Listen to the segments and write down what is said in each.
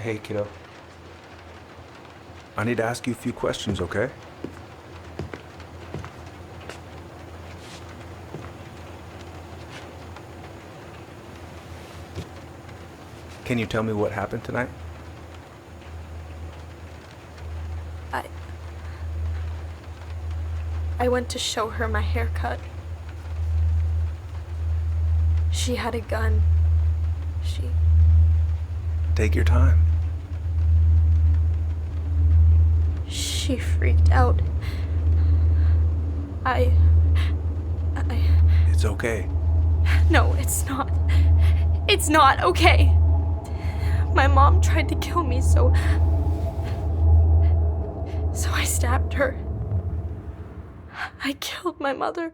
Hey, kiddo. I need to ask you a few questions, okay? Can you tell me what happened tonight? I went to show her my haircut. She had a gun. Take your time. She freaked out. It's okay. No, it's not. It's not okay. My mom tried to kill me, so I stabbed her. I killed my mother.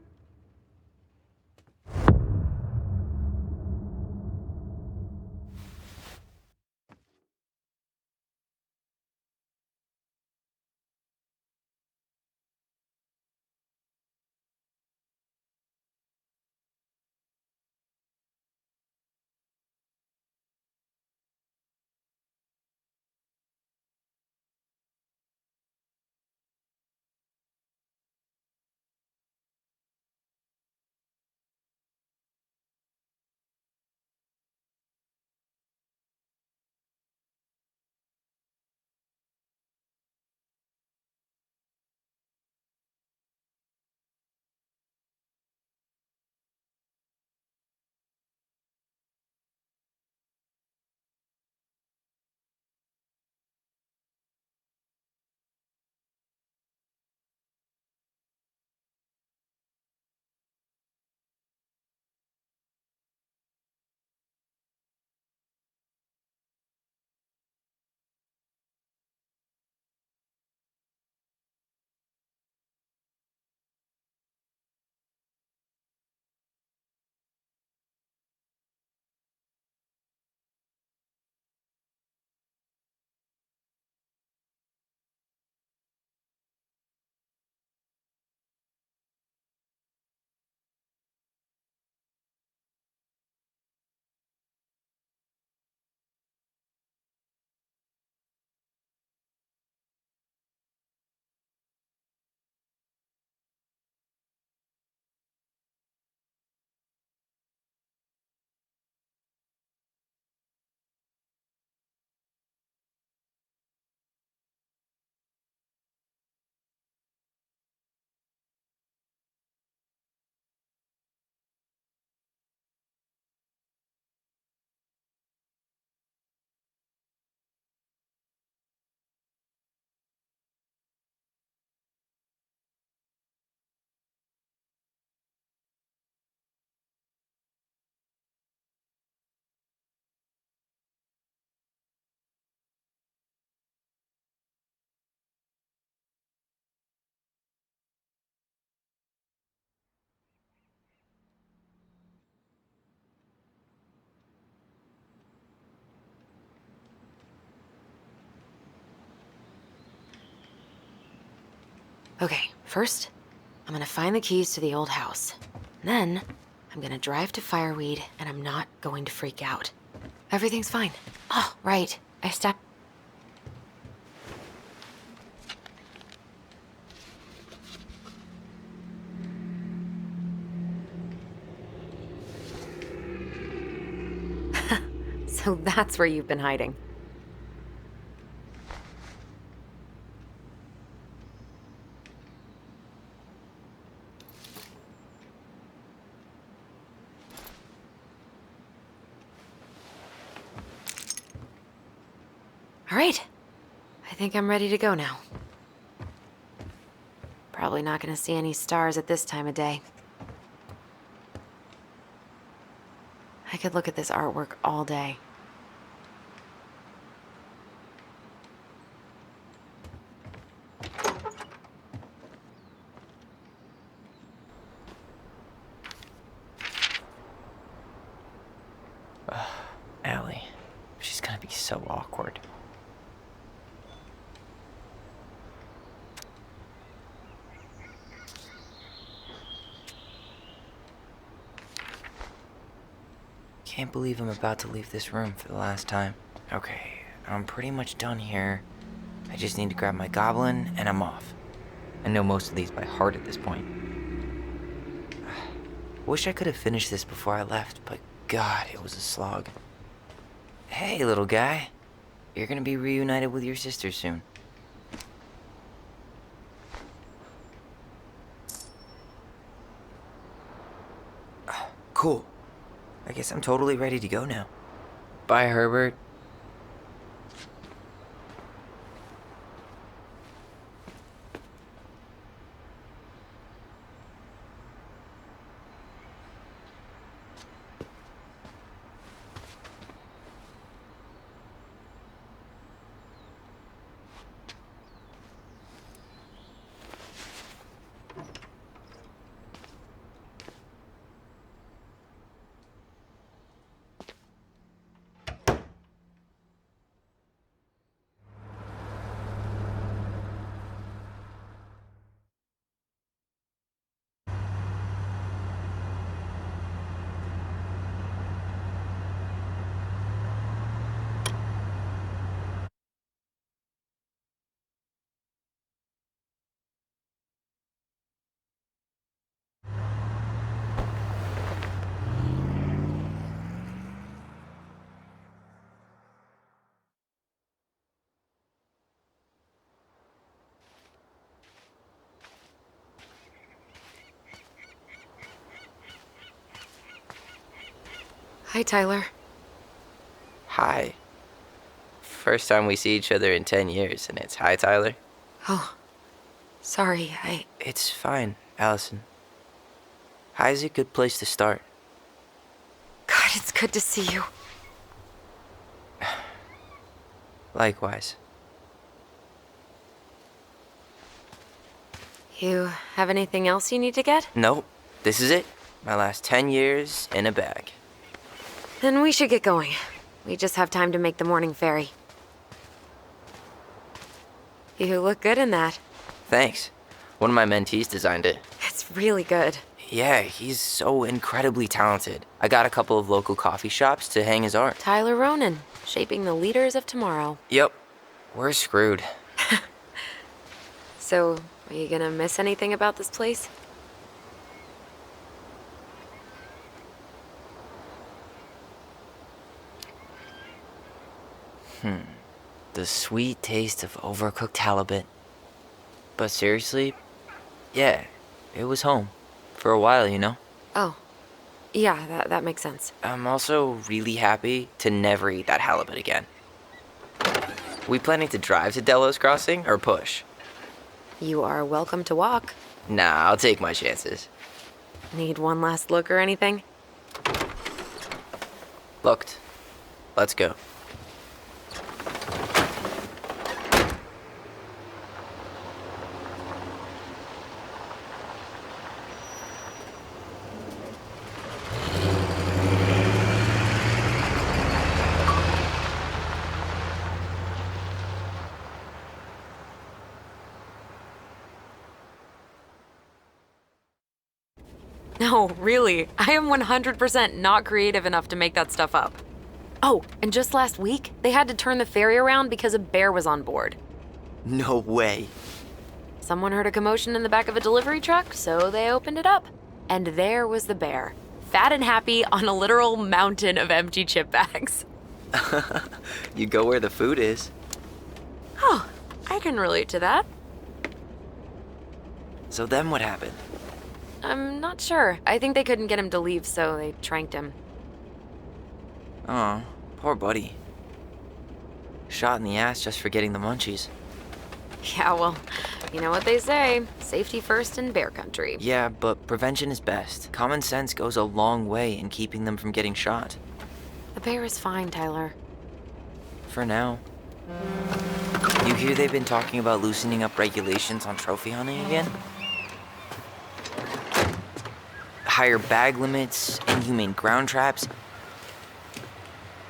Okay, first, I'm gonna find the keys to the old house. Then, I'm gonna drive to Fireweed, and I'm not going to freak out. Everything's fine. Oh, right. I stepped... So that's where you've been hiding. All right. I think I'm ready to go now. Probably not gonna see any stars at this time of day. I could look at this artwork all day. Allie. She's gonna be so awkward. Can't believe I'm about to leave this room for the last time. Okay, I'm pretty much done here. I just need to grab my goblin, and I'm off. I know most of these by heart at this point. Wish I could have finished this before I left, but God, it was a slog. Hey, little guy. You're gonna be reunited with your sister soon. Cool. I guess I'm totally ready to go now. Bye, Herbert. Hi, Tyler. Hi. First time we see each other in 10 years, and it's hi, Tyler. Oh, sorry, It's fine, Alyson. Hi's a good place to start. God, it's good to see you. Likewise. You have anything else you need to get? Nope. This is it. My last 10 years in a bag. Then we should get going. We just have time to make the morning ferry. You look good in that. Thanks. One of my mentees designed it. It's really good. Yeah, he's so incredibly talented. I got a couple of local coffee shops to hang his art. Tyler Ronan, shaping the leaders of tomorrow. Yep. We're screwed. So, are you gonna miss anything about this place? The sweet taste of overcooked halibut. But seriously, yeah, it was home. For a while, you know? Oh, yeah, that makes sense. I'm also really happy to never eat that halibut again. We planning to drive to Delos Crossing or push? You are welcome to walk. Nah, I'll take my chances. Need one last look or anything? Looked. Let's go. No, really. I am 100% not creative enough to make that stuff up. Oh, and just last week, they had to turn the ferry around because a bear was on board. No way. Someone heard a commotion in the back of a delivery truck, so they opened it up. And there was the bear, fat and happy on a literal mountain of empty chip bags. You go where the food is. Oh, I can relate to that. So then what happened? I'm not sure. I think they couldn't get him to leave, so they tranked him. Oh, poor buddy. Shot in the ass just for getting the munchies. Yeah, well, you know what they say. Safety first in bear country. Yeah, but prevention is best. Common sense goes a long way in keeping them from getting shot. The bear is fine, Tyler. For now. You hear they've been talking about loosening up regulations on trophy hunting again? Higher bag limits, inhumane ground traps,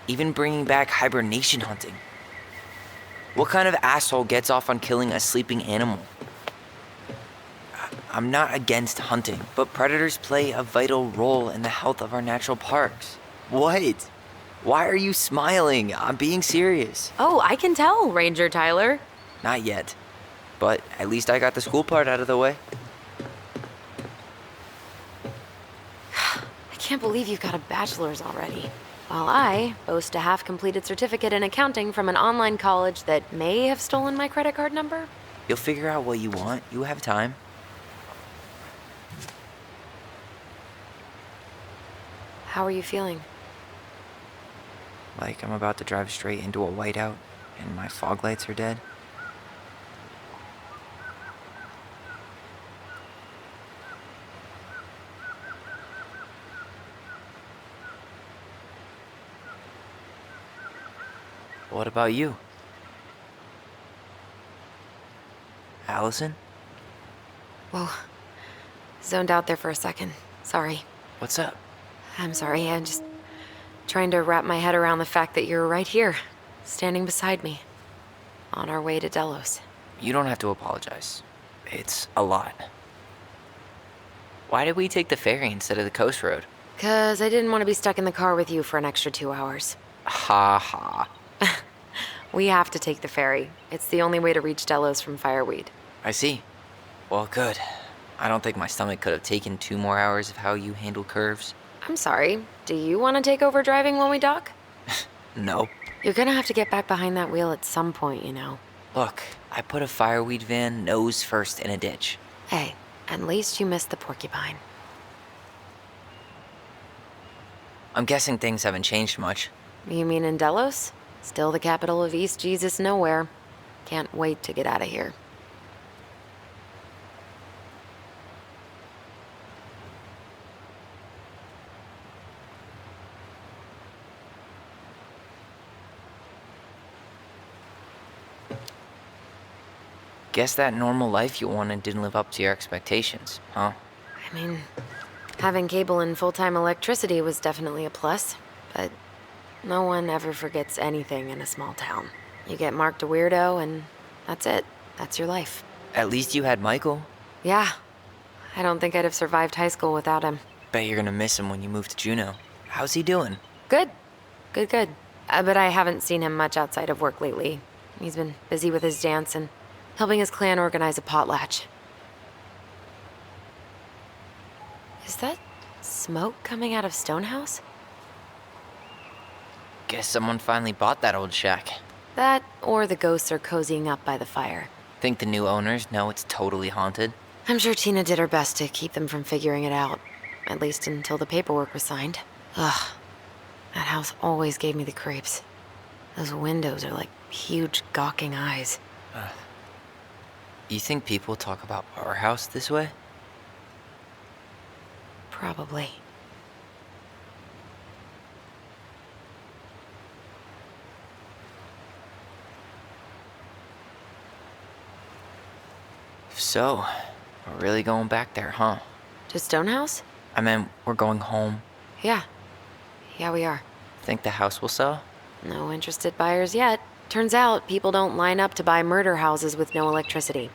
even bringing back hibernation hunting. What kind of asshole gets off on killing a sleeping animal? I'm not against hunting, but predators play a vital role in the health of our natural parks. What? Why are you smiling? I'm being serious. Oh, I can tell, Ranger Tyler. Not yet. But at least I got the school part out of the way. I can't believe you've got a bachelor's already. While I boast a half-completed certificate in accounting from an online college that may have stolen my credit card number. You'll figure out what you want. You have time. How are you feeling? Like I'm about to drive straight into a whiteout and my fog lights are dead. What about you? Alyson? Whoa. Zoned out there for a second. Sorry. What's up? I'm sorry, I'm just trying to wrap my head around the fact that you're right here, standing beside me, on our way to Delos. You don't have to apologize. It's a lot. Why did we take the ferry instead of the coast road? 'Cause I didn't want to be stuck in the car with you for an extra 2 hours. Ha ha. We have to take the ferry. It's the only way to reach Delos from Fireweed. I see. Well, good. I don't think my stomach could have taken 2 more hours of how you handle curves. I'm sorry, do you want to take over driving when we dock? No. You're gonna have to get back behind that wheel at some point, you know. Look, I put a fireweed van nose first in a ditch. Hey, at least you missed the porcupine. I'm guessing things haven't changed much. You mean in Delos? Still the capital of East Jesus Nowhere. Can't wait to get out of here. Guess that normal life you wanted didn't live up to your expectations, huh? I mean, having cable and full-time electricity was definitely a plus, but no one ever forgets anything in a small town. You get marked a weirdo and that's it. That's your life. At least you had Michael. Yeah. I don't think I'd have survived high school without him. Bet you're gonna miss him when you move to Juneau. How's he doing? Good. Good. But I haven't seen him much outside of work lately. He's been busy with his dance and helping his clan organize a potlatch. Is that smoke coming out of Stonehouse? Guess someone finally bought that old shack. That, or the ghosts are cozying up by the fire. Think the new owners know it's totally haunted? I'm sure Tina did her best to keep them from figuring it out. At least until the paperwork was signed. Ugh. That house always gave me the creeps. Those windows are like huge gawking eyes. You think people talk about our house this way? Probably. So, we're really going back there, huh? To Stonehouse? I meant, we're going home. Yeah. Yeah, we are. Think the house will sell? No interested buyers yet. Turns out people don't line up to buy murder houses with no electricity.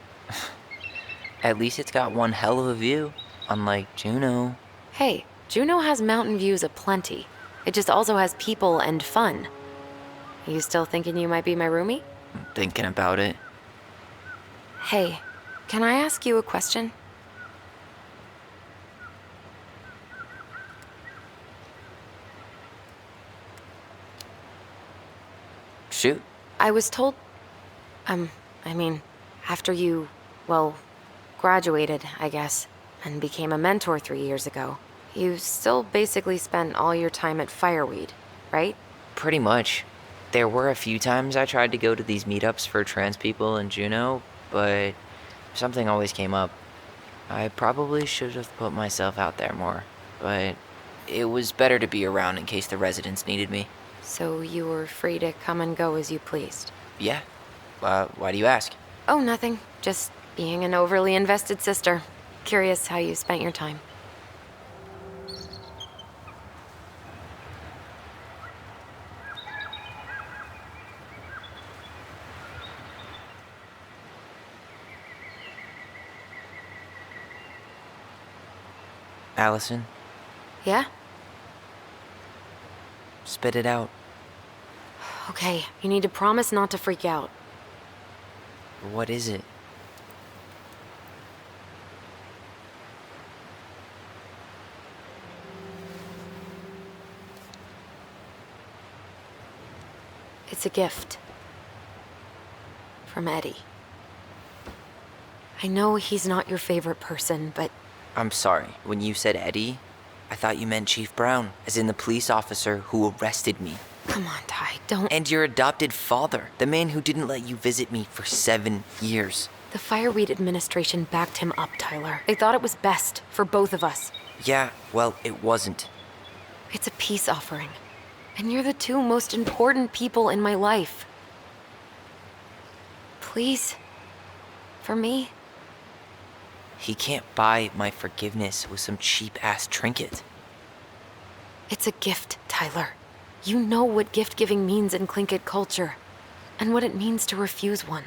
At least it's got one hell of a view, unlike Juneau. Hey, Juneau has mountain views aplenty. It just also has people and fun. You still thinking you might be my roomie? I'm thinking about it. Hey, can I ask you a question? Shoot. I was told, after you, well, graduated, I guess, and became a mentor 3 years ago, you still basically spent all your time at Fireweed, right? Pretty much. There were a few times I tried to go to these meetups for trans people in Juneau, but something always came up. I probably should have put myself out there more, but it was better to be around in case the residents needed me. So you were free to come and go as you pleased? Yeah. Why do you ask? Oh, nothing. Just being an overly invested sister. Curious how you spent your time. Alyson, Yeah? spit it out. Okay, you need to promise not to freak out. What is it? It's a gift. From Eddie. I know he's not your favorite person, but I'm sorry. When you said Eddie, I thought you meant Chief Brown, as in the police officer who arrested me. come on, Ty, don't... And your adopted father, the man who didn't let you visit me for 7 years. The Fireweed administration backed him up, Tyler. They thought it was best for both of us. Yeah, well, it wasn't. It's a peace offering. And you're the two most important people in my life. Please? For me? He can't buy my forgiveness with some cheap-ass trinket. It's a gift, Tyler. You know what gift-giving means in Tlingit culture, and what it means to refuse one.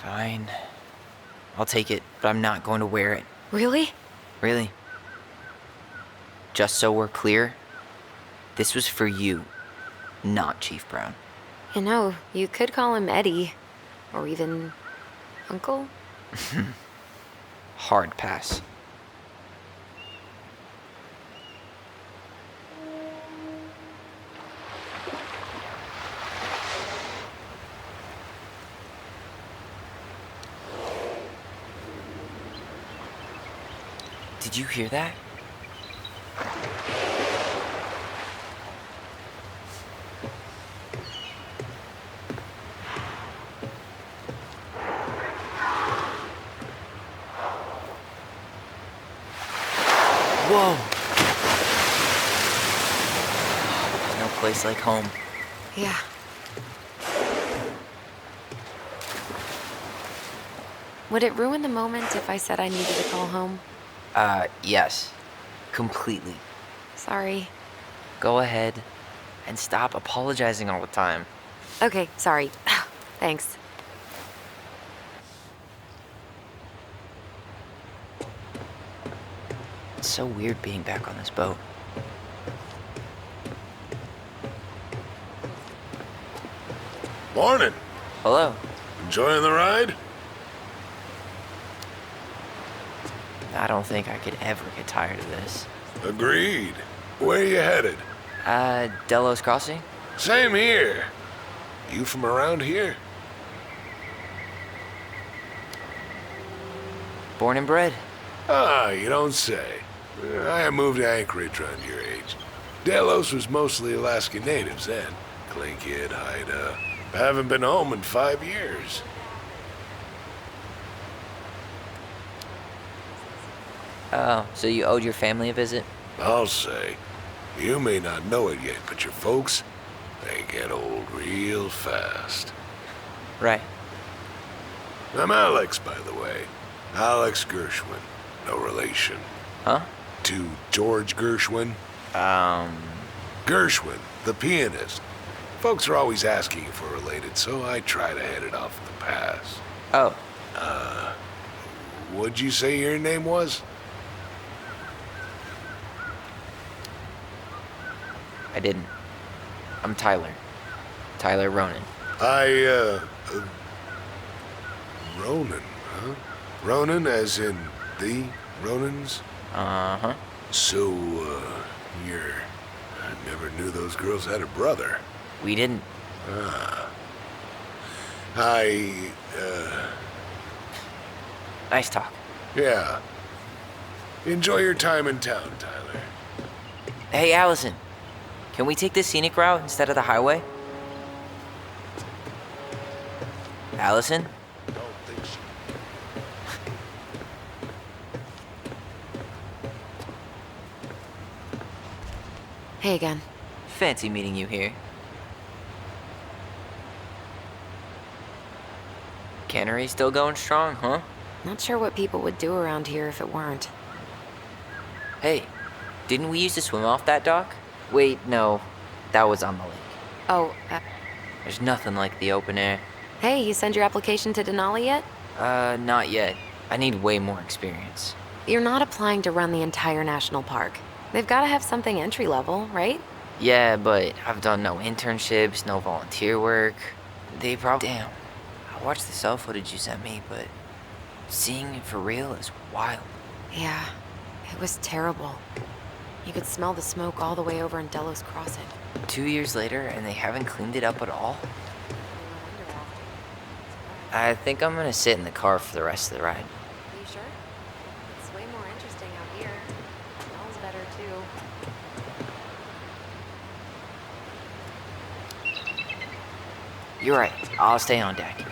Fine. I'll take it, but I'm not going to wear it. Really? Really. Just so we're clear, this was for you, not Chief Brown. You know, you could call him Eddie, or even Uncle. Hard pass. Did you hear that? Whoa! There's no place like home. Yeah. Would it ruin the moment if I said I needed to call home? Yes. Completely. Sorry. Go ahead and stop apologizing all the time. Okay, sorry. Thanks. It's so weird being back on this boat. Morning. Hello. Enjoying the ride? I don't think I could ever get tired of this. Agreed. Where you headed? Delos Crossing? Same here. You from around here? Born and bred. Ah, you don't say. I moved to Anchorage around your age. Delos was mostly Alaskan natives then. Tlingit, Haida. Haven't been home in 5 years. Oh, so you owed your family a visit? I'll say. You may not know it yet, but your folks, they get old real fast. Right. I'm Alex, by the way. Alex Gershwin. No relation. Huh? To George Gershwin. Gershwin, the pianist. Folks are always asking if we're related, so I try to head it off at the pass. Oh, What'd you say your name was? I didn't. I'm Tyler. Tyler Ronan. Ronan, huh? Ronan as in the Ronans? Uh-huh. So, I never knew those girls had a brother. We didn't. Nice talk. Yeah. Enjoy your time in town, Tyler. Hey, Alyson. Can we take the scenic route instead of the highway? Alyson? Don't think so. Hey again. Fancy meeting you here. Cannery still going strong, huh? Not sure what people would do around here if it weren't. Hey, didn't we used to swim off that dock? Wait, no. That was on the lake. Oh, There's nothing like the open air. hey, you send your application to Denali yet? Not yet. I need way more experience. You're not applying to run the entire national park. They've got to have something entry level, right? Yeah, but I've done no internships, no volunteer work. They probably... Damn. I watched the cell footage you sent me, but seeing it for real is wild. Yeah, it was terrible. You could smell the smoke all the way over in Delos Crossing. 2 years later, and they haven't cleaned it up at all? I think I'm gonna sit in the car for the rest of the ride. Are you sure? It's way more interesting out here. It smells better, too. You're right. I'll stay on deck.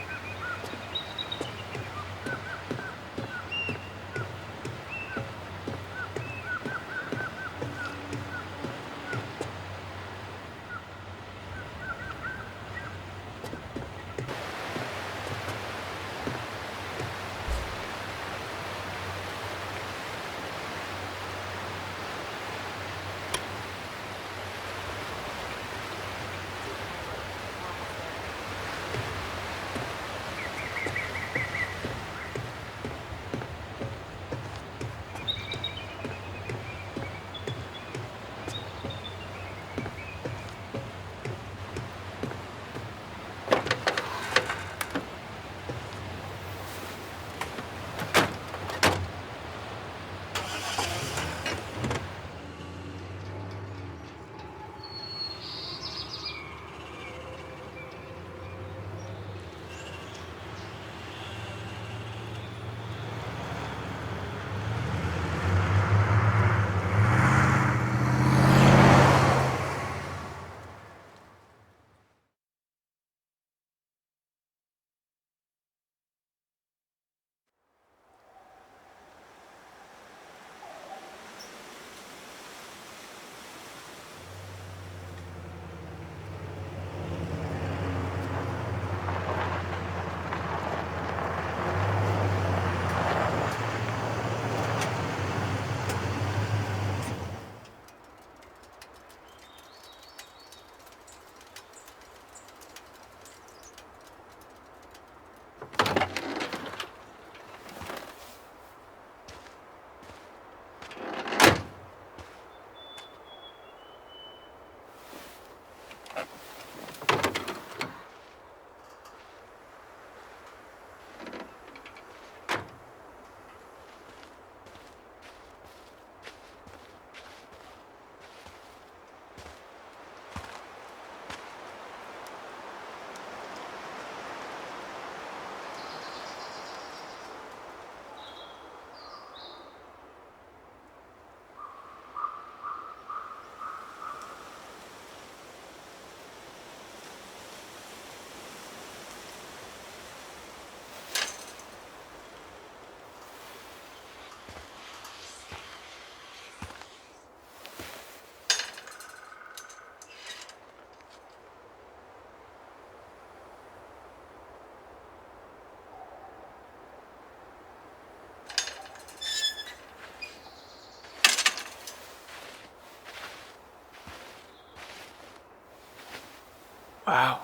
Wow.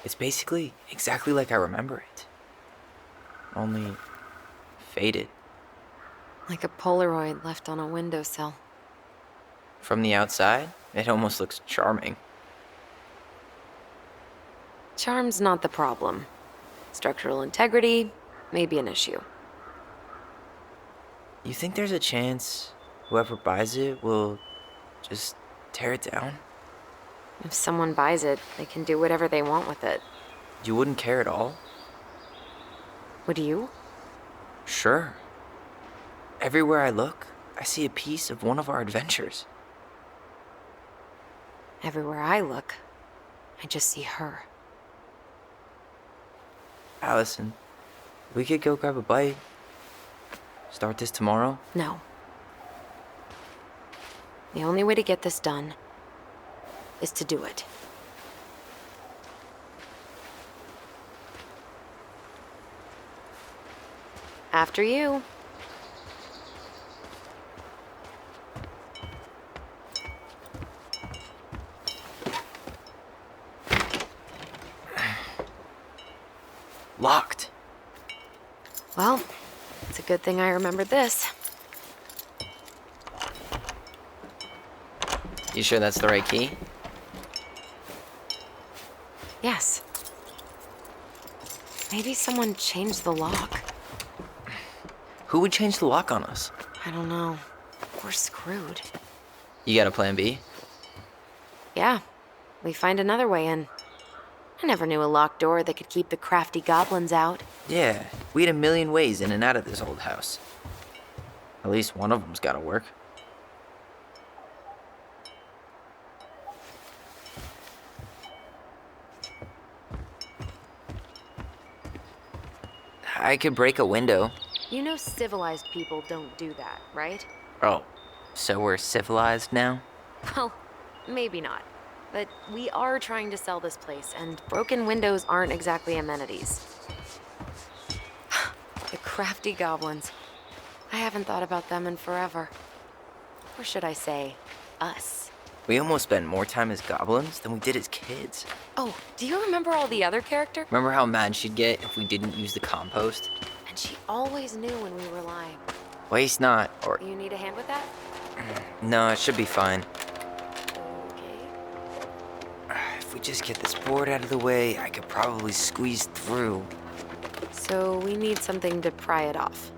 It's basically exactly like I remember it. Only faded. Like a Polaroid left on a windowsill. From the outside, it almost looks charming. Charm's not the problem. Structural integrity may be an issue. You think there's a chance whoever buys it will just tear it down? If someone buys it, they can do whatever they want with it. You wouldn't care at all? Would you? Sure. Everywhere I look, I see a piece of one of our adventures. Everywhere I look, I just see her. Alyson, we could go grab a bite. Start this tomorrow? No. The only way to get this done is to do it. After you. Locked. Well, it's a good thing I remembered this. You sure that's the right key? Yes. Maybe someone changed the lock. Who would change the lock on us? I don't know. We're screwed. You got a plan B? Yeah, we find another way in. I never knew a locked door that could keep the crafty goblins out. Yeah, we had a million ways in and out of this old house. At least one of them's gotta work. I could break a window. You know civilized people don't do that, right? Oh, so we're civilized now? Well, maybe not. But we are trying to sell this place, and broken windows aren't exactly amenities. The crafty goblins. I haven't thought about them in forever. Or should I say, us. We almost spent more time as goblins than we did as kids. Oh, do you remember all the other character? Remember how mad she'd get if we didn't use the compost? And she always knew when we were lying. Waste not, or... You need a hand with that? No, it should be fine. Okay. If we just get this board out of the way, I could probably squeeze through. So we need something to pry it off.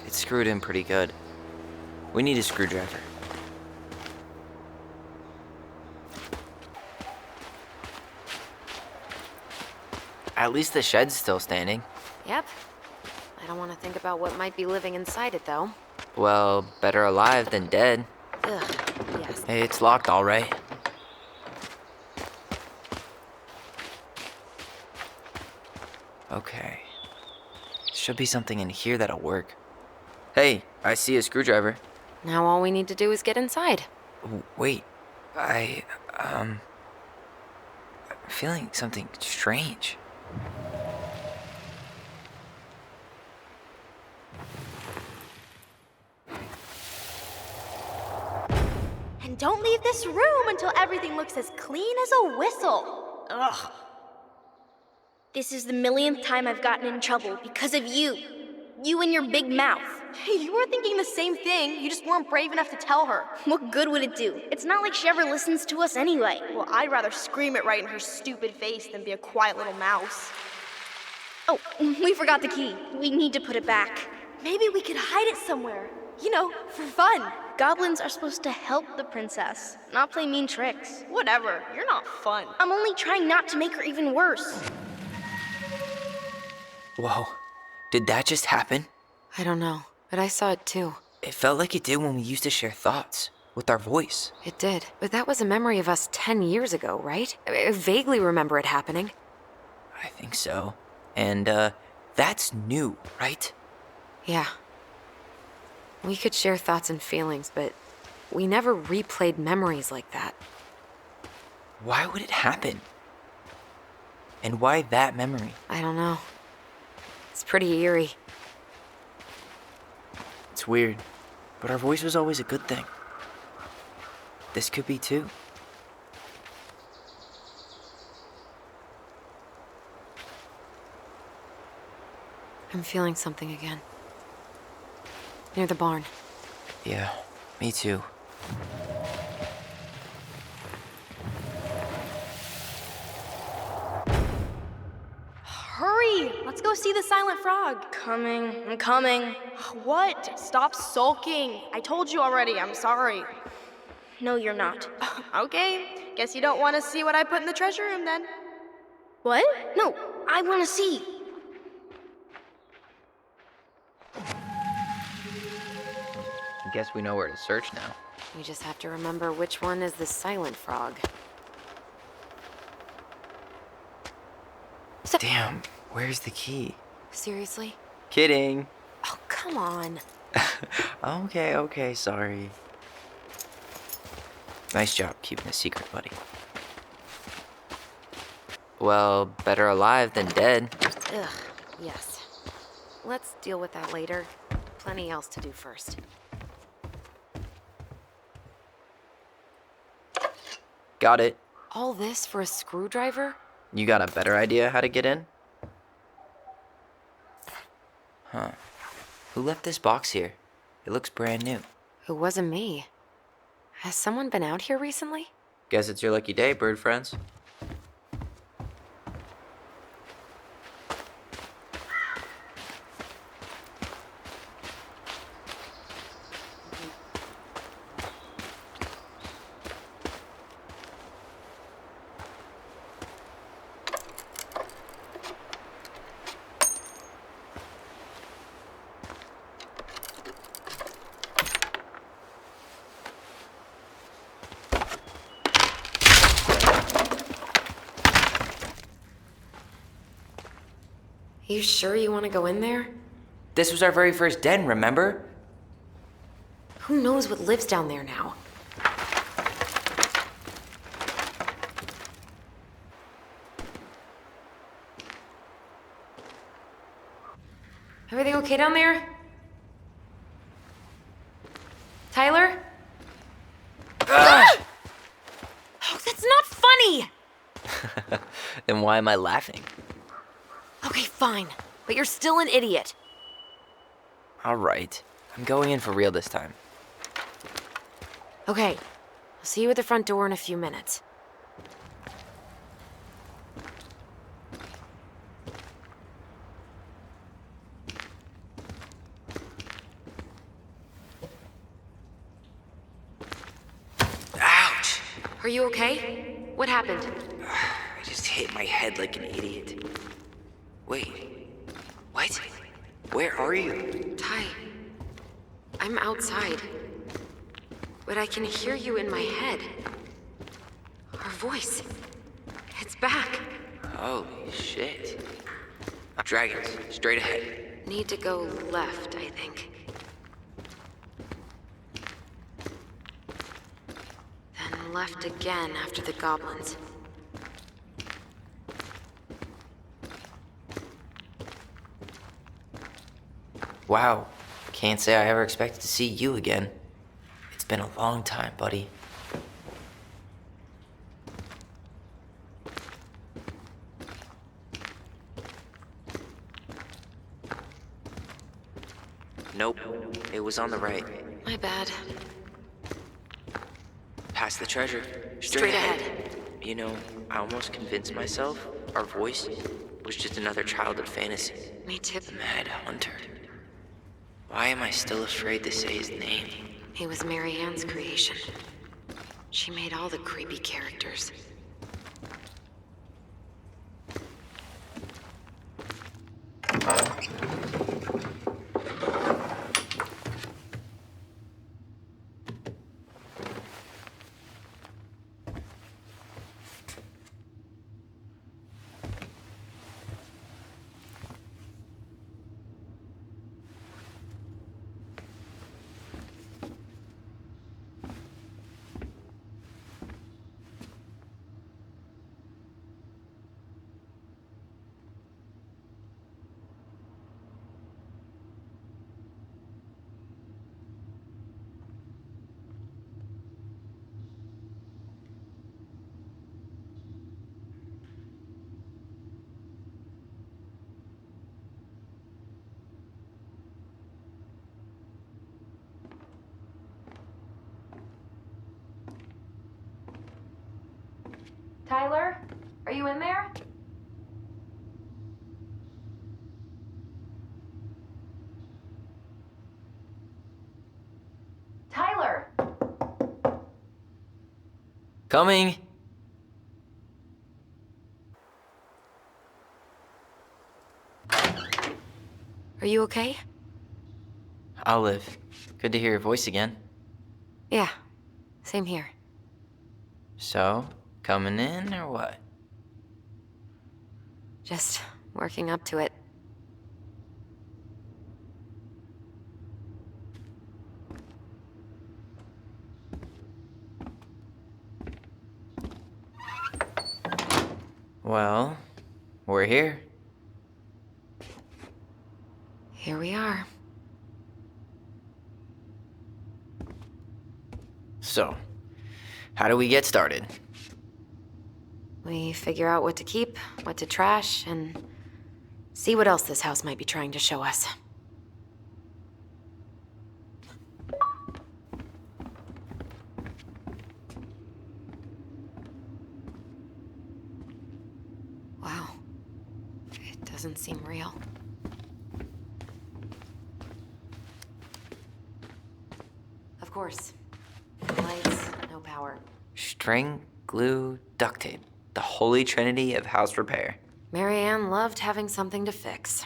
It's screwed in pretty good. We need a screwdriver. At least the shed's still standing. Yep. I don't want to think about what might be living inside it, though. Well, better alive than dead. Ugh, yes. Hey, it's locked all right. Okay. Should be something in here that'll work. Hey, I see a screwdriver. Now all we need to do is get inside. Wait, I'm feeling something strange. And don't leave this room until everything looks as clean as a whistle. Ugh. This is the millionth time I've gotten in trouble because of you. You and your big mouth. Hey, you were thinking the same thing. You just weren't brave enough to tell her. What good would it do? It's not like she ever listens to us anyway. Well, I'd rather scream it right in her stupid face than be a quiet little mouse. Oh, we forgot the key. We need to put it back. Maybe we could hide it somewhere. You know, for fun. Goblins are supposed to help the princess, not play mean tricks. Whatever, you're not fun. I'm only trying not to make her even worse. Whoa, did that just happen? I don't know, but I saw it too. It felt like it did when we used to share thoughts with our voice. It did, but that was a memory of us 10 years ago, right? I vaguely remember it happening. I think so. And, that's new, right? Yeah. We could share thoughts and feelings, but we never replayed memories like that. Why would it happen? And why that memory? I don't know. It's pretty eerie. It's weird, but our voice was always a good thing. This could be too. I'm feeling something again. Near the barn. Yeah, me too. Hurry! Let's go see the silent frog. I'm coming. What? Stop sulking. I told you already, I'm sorry. No, you're not. Okay, guess you don't want to see what I put in the treasure room then. What? No, I want to see. I guess we know where to search now. We just have to remember which one is the silent frog. Damn, where's the key? Seriously? Kidding. Oh, come on. Okay, sorry. Nice job keeping a secret, buddy. Well, better alive than dead. Ugh, yes. Let's deal with that later. Plenty else to do first. Got it. All this for a screwdriver? You got a better idea how to get in? Huh. Who left this box here? It looks brand new. It wasn't me. Has someone been out here recently? Guess it's your lucky day, bird friends. You sure you want to go in there? This was our very first den, remember? Who knows what lives down there now? Everything okay down there? Tyler? Oh, that's not funny! Then why am I laughing? Okay, fine. But you're still an idiot. Alright, I'm going in for real this time. Okay. I'll see you at the front door in a few minutes. Ouch! Are you okay? What happened? I just hit my head like an idiot. Wait, what? Where are you? Ty, I'm outside. But I can hear you in my head. Our voice. It's back. Holy shit. Dragons, straight ahead. Need to go left, I think. Then left again after the goblins. Wow, can't say I ever expected to see you again. It's been a long time, buddy. Nope, it was on the right. My bad. Past the treasure. Straight ahead. You know, I almost convinced myself our voice was just another childhood fantasy. Me too. Mad Hunter. Why am I still afraid to say his name? He was Mary Ann's creation. She made all the creepy characters. Tyler? Are you in there? Tyler! Coming! Are you okay? I'll live. Good to hear your voice again. Yeah, same here. So, coming in or what? Just working up to it. Well, we're here. Here we are. So, how do we get started? We figure out what to keep, what to trash, and see what else this house might be trying to show us. Doesn't seem real. Of course. No lights, no power. String, glue, duct tape. The holy trinity of house repair. Marianne loved having something to fix.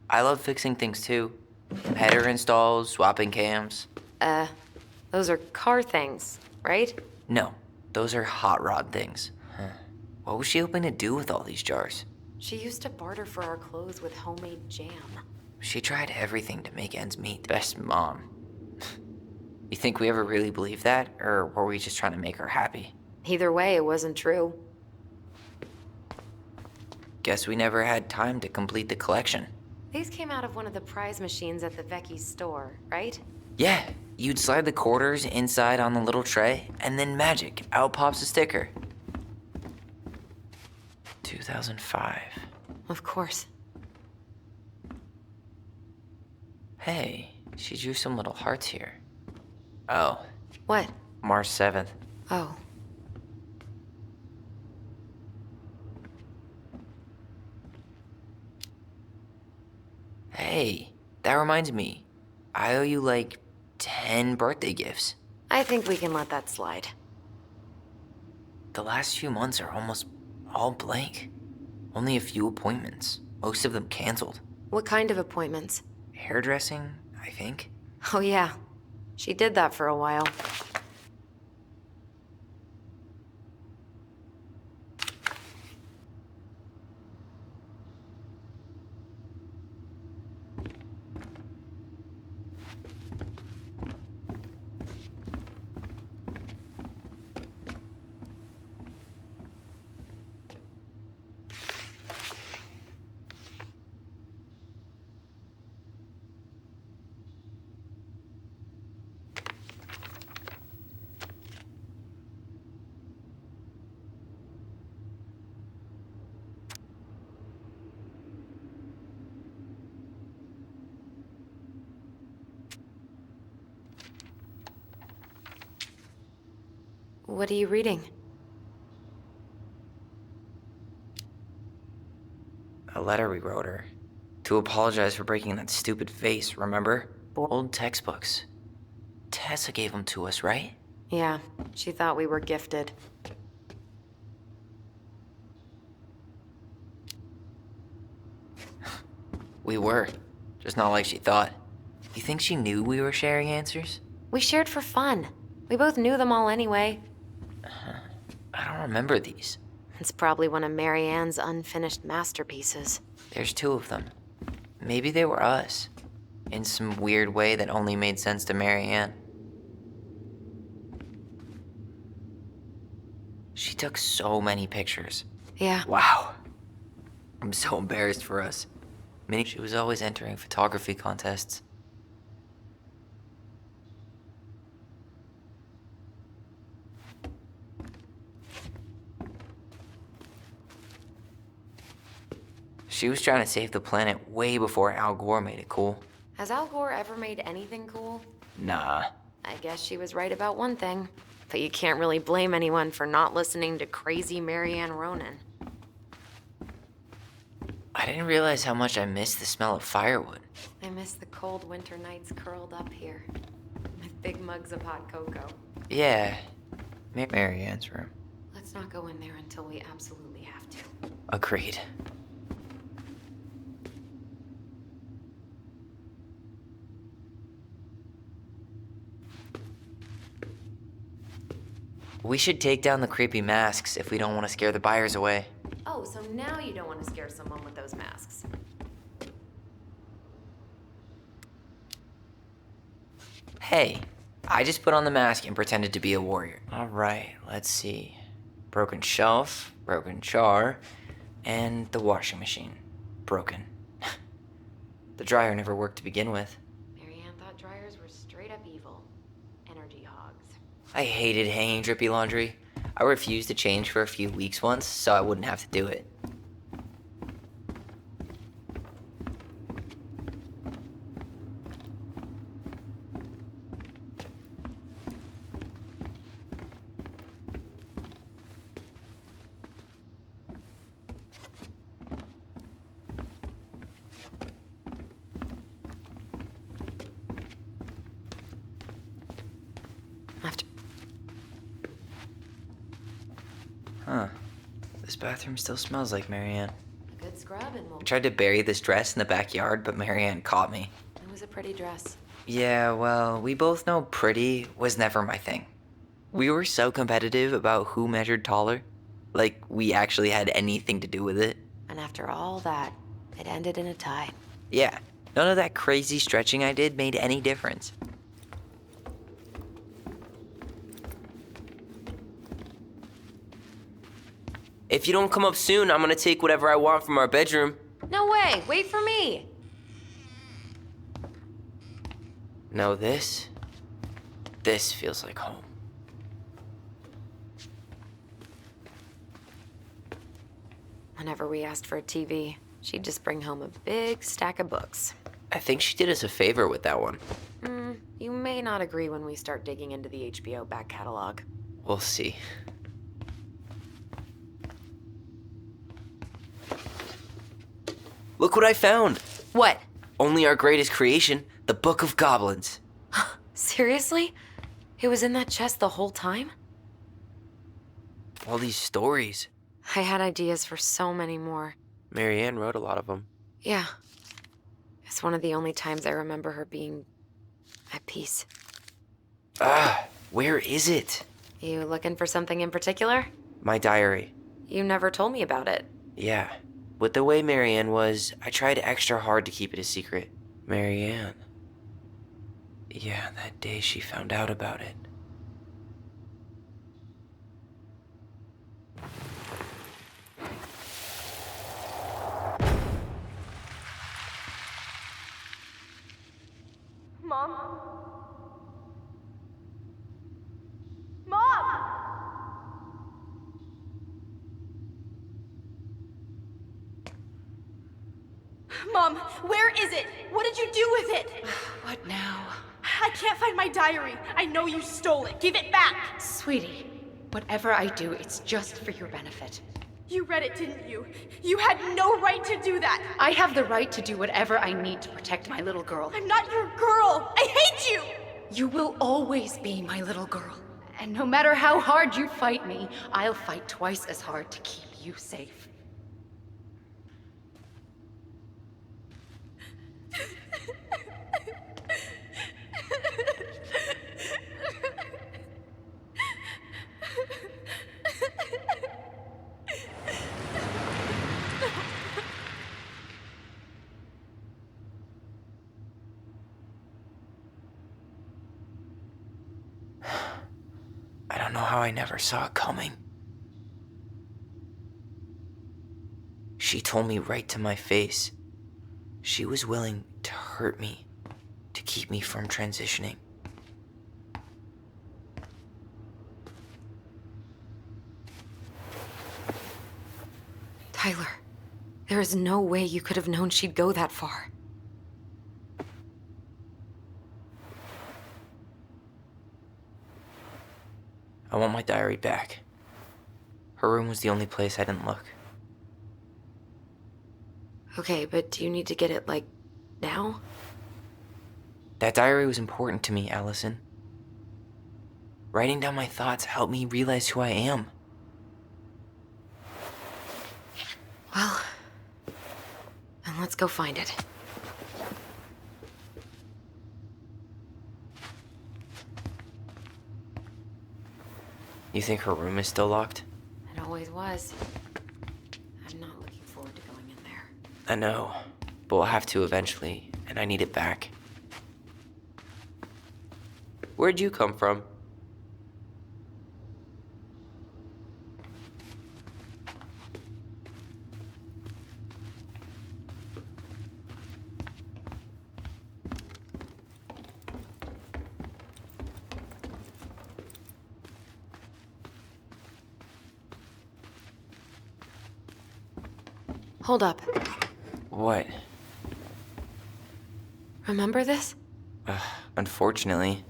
I love fixing things too. Header installs, swapping cams. Those are car things, right? No, those are hot rod things. What was she hoping to do with all these jars? She used to barter for our clothes with homemade jam. She tried everything to make ends meet. Best mom. You think we ever really believed that, or were we just trying to make her happy? Either way, it wasn't true. Guess we never had time to complete the collection. These came out of one of the prize machines at the Vecchi's store, right? Yeah, you'd slide the quarters inside on the little tray, and then magic, out pops a sticker. 2005. Of course. Hey, she drew some little hearts here. Oh, What? March 7th. Oh. Hey, that reminds me. I owe you like 10 birthday gifts. I think we can let that slide. The last few months are almost all blank. Only a few appointments, most of them canceled. What kind of appointments? Hairdressing, I think. Oh yeah, she did that for a while. What are you reading? A letter we wrote her. To apologize for breaking that stupid vase, remember? Old textbooks. Tessa gave them to us, right? Yeah, she thought we were gifted. We were. Just not like she thought. You think she knew we were sharing answers? We shared for fun. We both knew them all anyway. I don't remember these. It's probably one of Marianne's unfinished masterpieces. There's 2 of them. Maybe they were us. In some weird way that only made sense to Marianne. She took so many pictures. Yeah. Wow. I'm so embarrassed for us. She was always entering photography contests. She was trying to save the planet way before Al Gore made it cool. Has Al Gore ever made anything cool? Nah. I guess she was right about one thing. But you can't really blame anyone for not listening to crazy Marianne Ronan. I didn't realize how much I missed the smell of firewood. I miss the cold winter nights curled up here. With big mugs of hot cocoa. Yeah. Marianne's room. Let's not go in there until we absolutely have to. Agreed. We should take down the creepy masks if we don't want to scare the buyers away. Oh, so now you don't want to scare someone with those masks. Hey, I just put on the mask and pretended to be a warrior. All right, let's see. Broken shelf, broken jar, and the washing machine. Broken. The dryer never worked to begin with. Marianne thought dryers were straight up evil. Energy hogs. I hated hanging drippy laundry. I refused to change for a few weeks once, so I wouldn't have to do it. bathroom still smells like Marianne. A good scrub and we'll... I tried to bury this dress in the backyard, but Marianne caught me. It was a pretty dress. Yeah, well, we both know pretty was never my thing. We were so competitive about who measured taller. Like, we actually had anything to do with it. And after all that, it ended in a tie. Yeah, none of that crazy stretching I did made any difference. If you don't come up soon, I'm gonna take whatever I want from our bedroom. No way! Wait for me! No, this feels like home. Whenever we asked for a TV, she'd just bring home a big stack of books. I think she did us a favor with that one. You may not agree when we start digging into the HBO back catalog. We'll see. Look what I found! What? Only our greatest creation, the Book of Goblins. Seriously? It was in that chest the whole time? All these stories. I had ideas for so many more. Marianne wrote a lot of them. Yeah. It's one of the only times I remember her being at peace. Where is it? You looking for something in particular? My diary. You never told me about it. Yeah. With the way Marianne was, I tried extra hard to keep it a secret. Marianne. Yeah, that day she found out about it. Mom? Mom! Mom, where is it? What did you do with it? What now? I can't find my diary. I know you stole it. Give it back. Sweetie, whatever I do, it's just for your benefit. You read it, didn't you? You had no right to do that. I have the right to do whatever I need to protect my little girl. I'm not your girl. I hate you. You will always be my little girl. And no matter how hard you fight me, I'll fight twice as hard to keep you safe. I don't know how I never saw it coming. She told me right to my face. She was willing to hurt me, to keep me from transitioning. Tyler, there is no way you could have known she'd go that far. I want my diary back. Her room was the only place I didn't look. Okay, but do you need to get it, like, now? That diary was important to me, Alyson. Writing down my thoughts helped me realize who I am. Well, then let's go find it. You think her room is still locked? It always was. I'm not looking forward to going in there. I know, but we'll have to eventually, and I need it back. Where'd you come from? Hold up. What? Remember this? Unfortunately.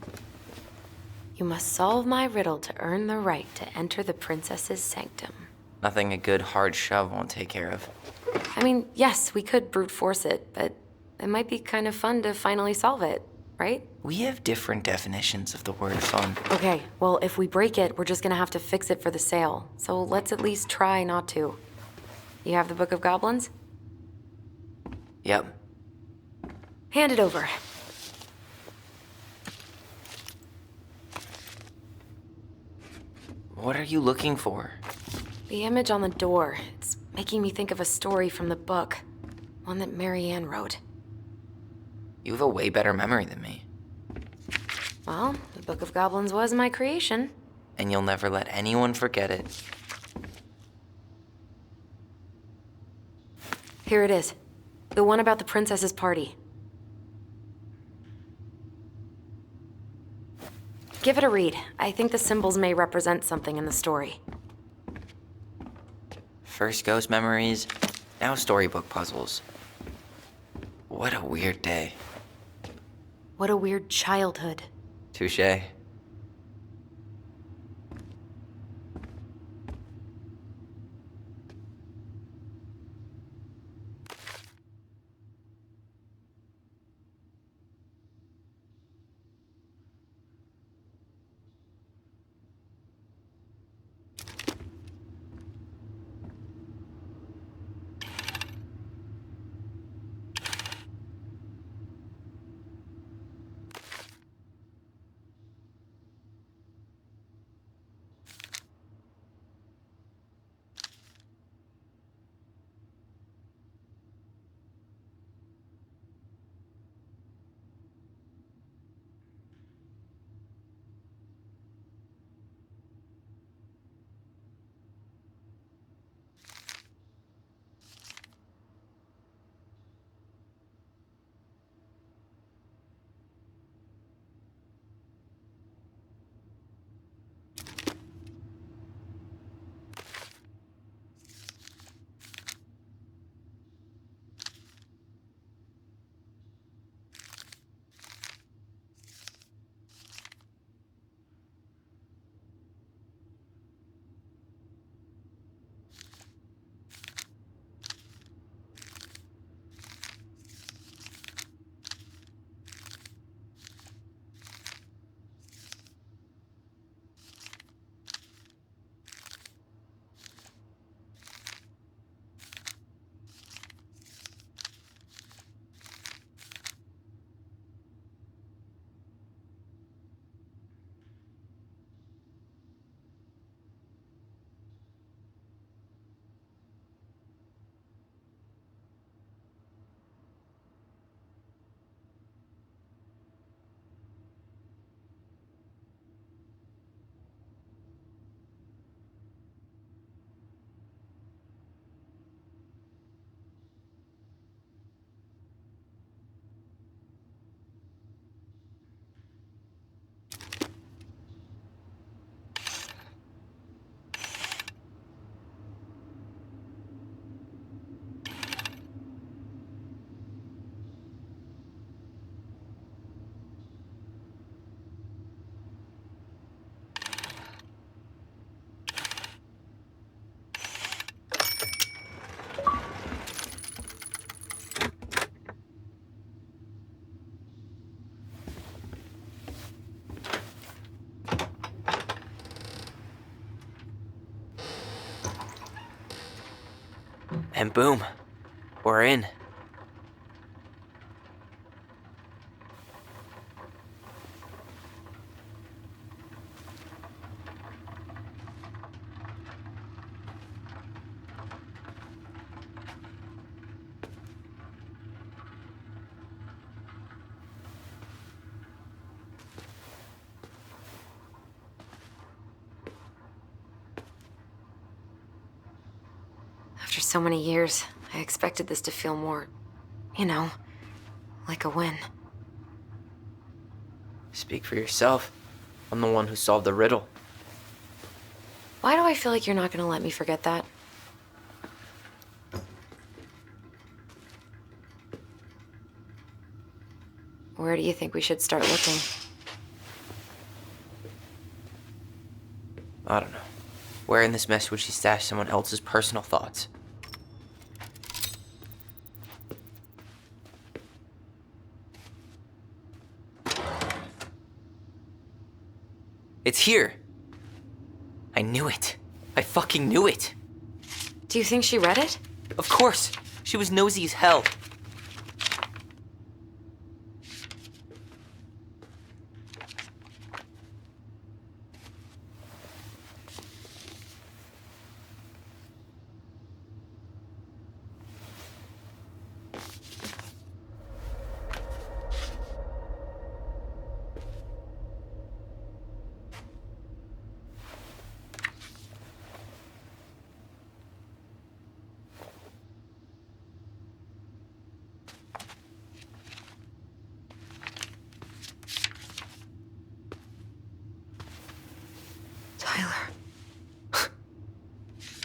You must solve my riddle to earn the right to enter the princess's sanctum. Nothing a good hard shove won't take care of. I mean, yes, we could brute force it, but it might be kind of fun to finally solve it. right? We have different definitions of the word fun. Okay, well, if we break it, we're just gonna have to fix it for the sale. So let's at least try not to. You have the Book of Goblins? Yep. Hand it over. What are you looking for? The image on the door. It's making me think of a story from the book. One that Marianne wrote. You have a way better memory than me. Well, the Book of Goblins was my creation. And you'll never let anyone forget it. Here it is. The one about the princess's party. Give it a read. I think the symbols may represent something in the story. First ghost memories, now storybook puzzles. What a weird day. What a weird childhood. Touché. And boom, we're in. After so many years, I expected this to feel more, you know, like a win. Speak for yourself. I'm the one who solved the riddle. Why do I feel like you're not gonna let me forget that? Where do you think we should start looking? I don't know. Where in this mess would she stash someone else's personal thoughts? It's here. I knew it. I fucking knew it. Do you think she read it? Of course. She was nosy as hell.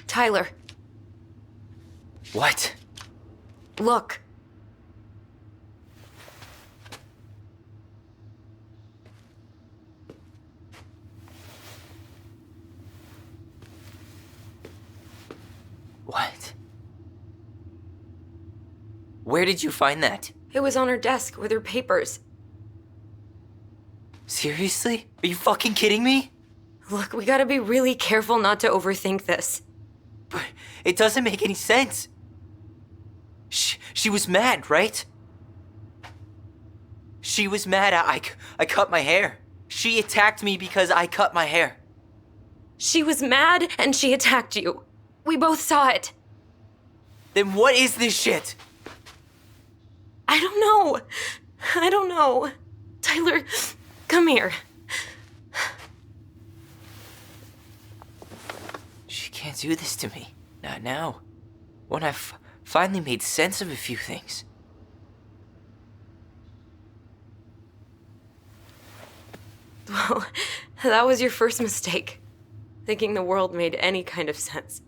Tyler, What? look. What? Where did you find that? It was on her desk with her papers. Seriously? Are you fucking kidding me? Look, we gotta be really careful not to overthink this. But it doesn't make any sense. She was mad, right? She was mad I cut my hair. She attacked me because I cut my hair. She was mad and she attacked you. We both saw it. Then what is this shit? I don't know. I don't know. Tyler, come here. She can't do this to me. Not now. When I've finally made sense of a few things. Well, that was your first mistake. Thinking the world made any kind of sense.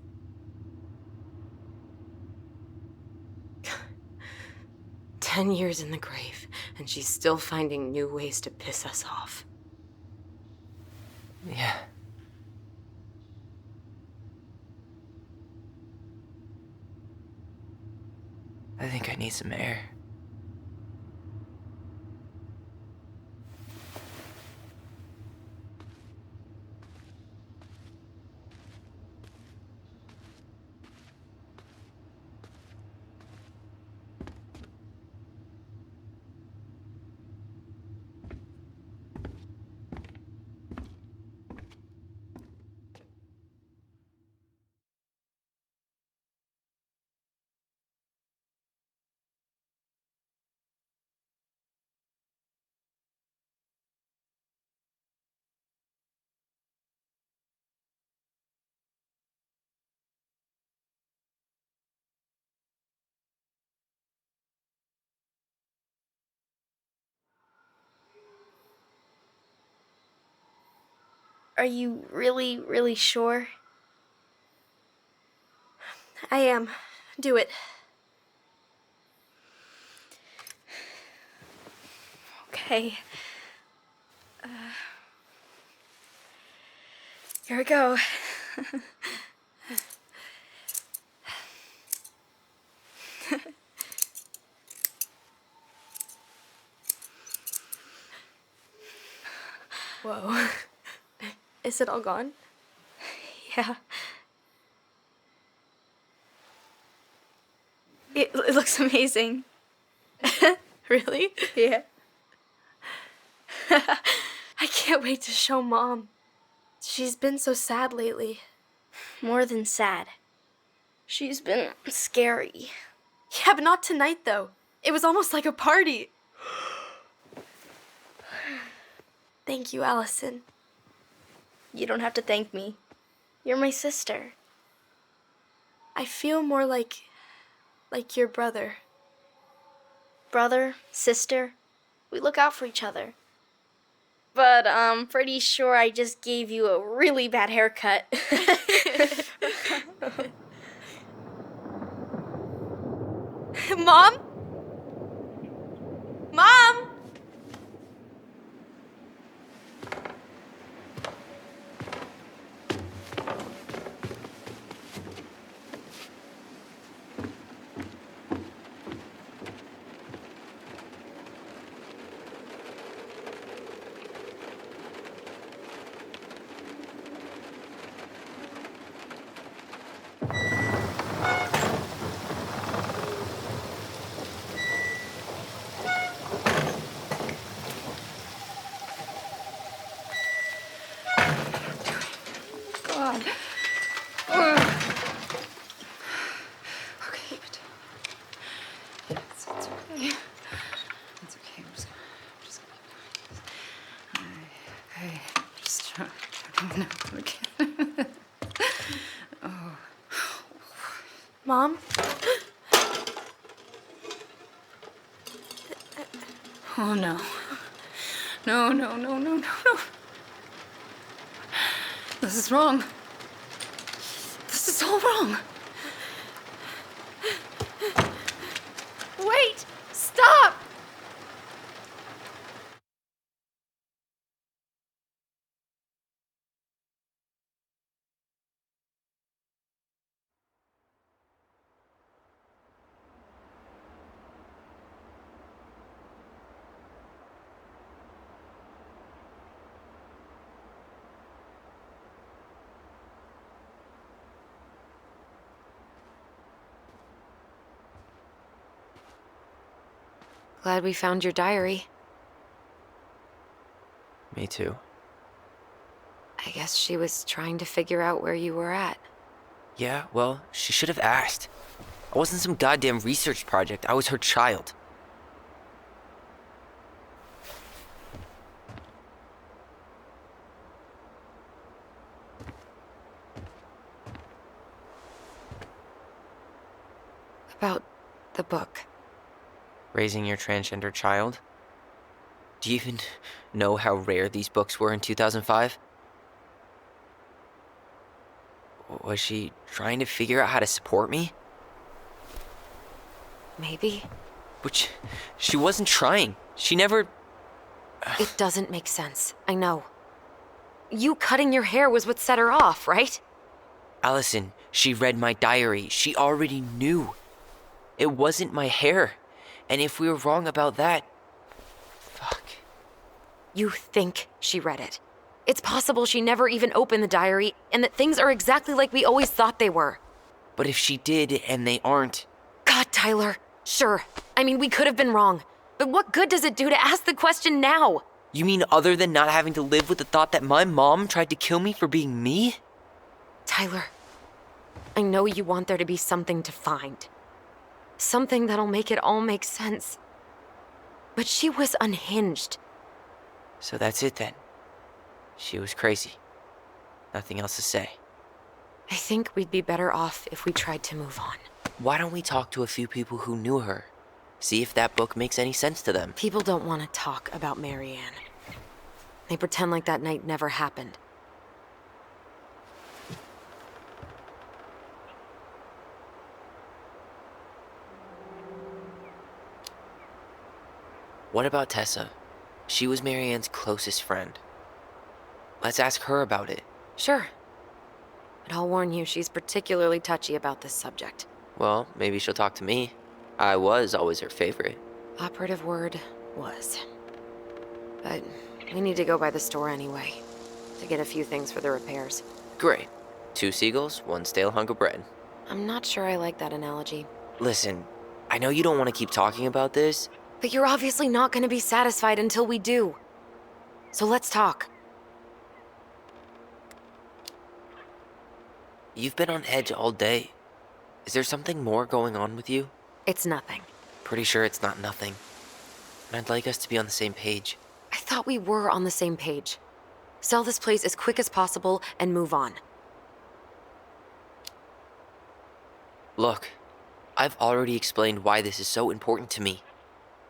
"10 years in the grave, and she's still finding new ways to piss us off." Yeah. I think I need some air. Are you really, really sure? I am. Do it. Okay. Here we go. Whoa. Is it all gone? Yeah. It looks amazing. Really? Yeah. I can't wait to show Mom. She's been so sad lately. More than sad. She's been scary. Yeah, but not tonight, though. It was almost like a party. Thank you, Alyson. You don't have to thank me. You're my sister. I feel more like your brother. Brother, sister, we look out for each other. But I'm pretty sure I just gave you a really bad haircut. Mom? Mom? No, okay. Mom? Oh, no. No, no, no, no, no, no. This is wrong. This is all wrong. Wait! Stop! Glad we found your diary. Me too. I guess she was trying to figure out where you were at. Yeah, well, she should have asked. I wasn't some goddamn research project. I was her child. About the book. Raising your transgender child? Do you even know how rare these books were in 2005? Was she trying to figure out how to support me? Maybe. Which, she wasn't trying. She never... It doesn't make sense. I know. You cutting your hair was what set her off, right? Alyson, she read my diary. She already knew. It wasn't my hair. And if we were wrong about that... Fuck. You think she read it. It's possible she never even opened the diary, and that things are exactly like we always thought they were. But if she did, and they aren't... God, Tyler. Sure. I mean, we could have been wrong. But what good does it do to ask the question now? You mean other than not having to live with the thought that my mom tried to kill me for being me? Tyler, I know you want there to be something to find. Something that'll make it all make sense. But she was unhinged. So that's it then. She was crazy. Nothing else to say. I think we'd be better off if we tried to move on. Why don't we talk to a few people who knew her? See if that book makes any sense to them. People don't want to talk about Marianne. They pretend like that night never happened. What about Tessa? She was Marianne's closest friend. Let's ask her about it. Sure. But I'll warn you, she's particularly touchy about this subject. Well, maybe she'll talk to me. I was always her favorite. Operative word was. But we need to go by the store anyway, to get a few things for the repairs. Great. 2 seagulls, 1 stale hunk of bread. I'm not sure I like that analogy. Listen, I know you don't want to keep talking about this. But you're obviously not going to be satisfied until we do. So let's talk. You've been on edge all day. Is there something more going on with you? It's nothing. Pretty sure it's not nothing. And I'd like us to be on the same page. I thought we were on the same page. Sell this place as quick as possible and move on. Look, I've already explained why this is so important to me.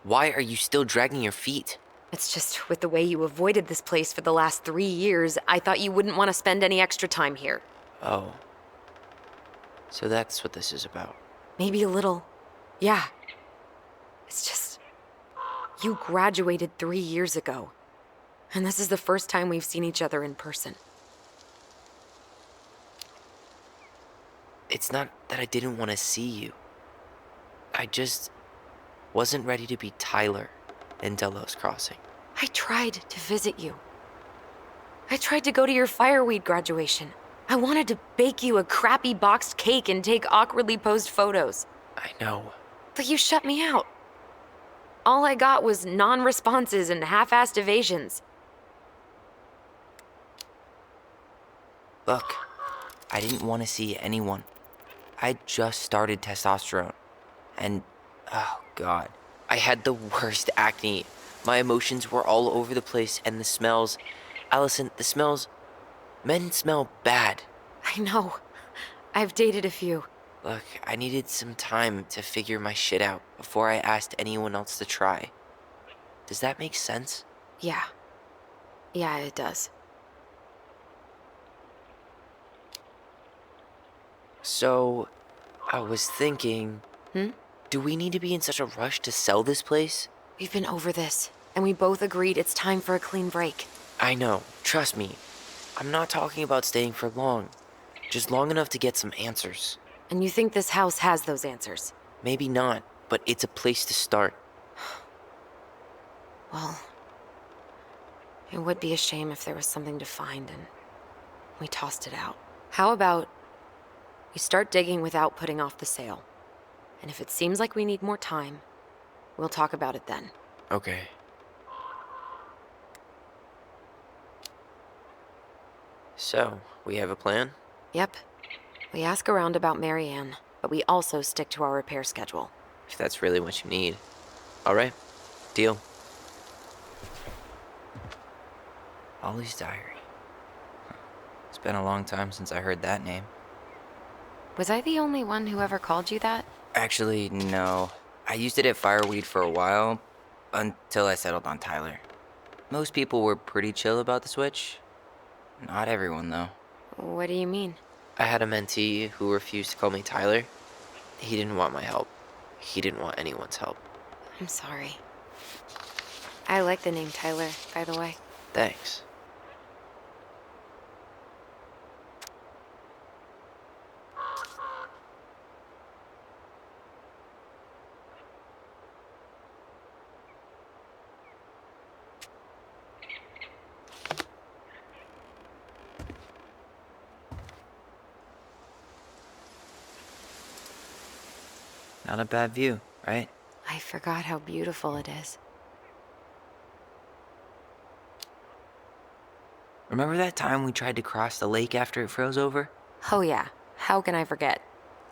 Why are you still dragging your feet? It's just with the way you avoided this place for the last 3 years, I thought you wouldn't want to spend any extra time here. Oh. So that's what this is about. Maybe a little. Yeah. It's just... You graduated 3 years ago. And this is the first time we've seen each other in person. It's not that I didn't want to see you. I just wasn't ready to be Tyler in Delos Crossing. I tried to visit you. I tried to go to your fireweed graduation. I wanted to bake you a crappy boxed cake and take awkwardly posed photos. I know. But you shut me out. All I got was non-responses and half-assed evasions. Look, I didn't want to see anyone. I just started testosterone. And, oh God, I had the worst acne. My emotions were all over the place, and the smells... Alyson, the smells... Men smell bad. I know. I've dated a few. Look, I needed some time to figure my shit out before I asked anyone else to try. Does that make sense? Yeah. Yeah, it does. So, I was thinking... Hmm? Do we need to be in such a rush to sell this place? We've been over this, and we both agreed it's time for a clean break. I know, trust me. I'm not talking about staying for long. Just long enough to get some answers. And you think this house has those answers? Maybe not, but it's a place to start. Well, it would be a shame if there was something to find and we tossed it out. How about we start digging without putting off the sale? And if it seems like we need more time, we'll talk about it then. Okay. So, we have a plan? Yep. We ask around about Marianne, but we also stick to our repair schedule. If that's really what you need. Alright, deal. Ollie's diary. It's been a long time since I heard that name. Was I the only one who ever called you that? Actually, no. I used it at Fireweed for a while, until I settled on Tyler. Most people were pretty chill about the switch. Not everyone, though. What do you mean? I had a mentee who refused to call me Tyler. He didn't want my help. He didn't want anyone's help. I'm sorry. I like the name Tyler, by the way. Thanks. Not a bad view, right? I forgot how beautiful it is. Remember that time we tried to cross the lake after it froze over? Oh yeah, how can I forget?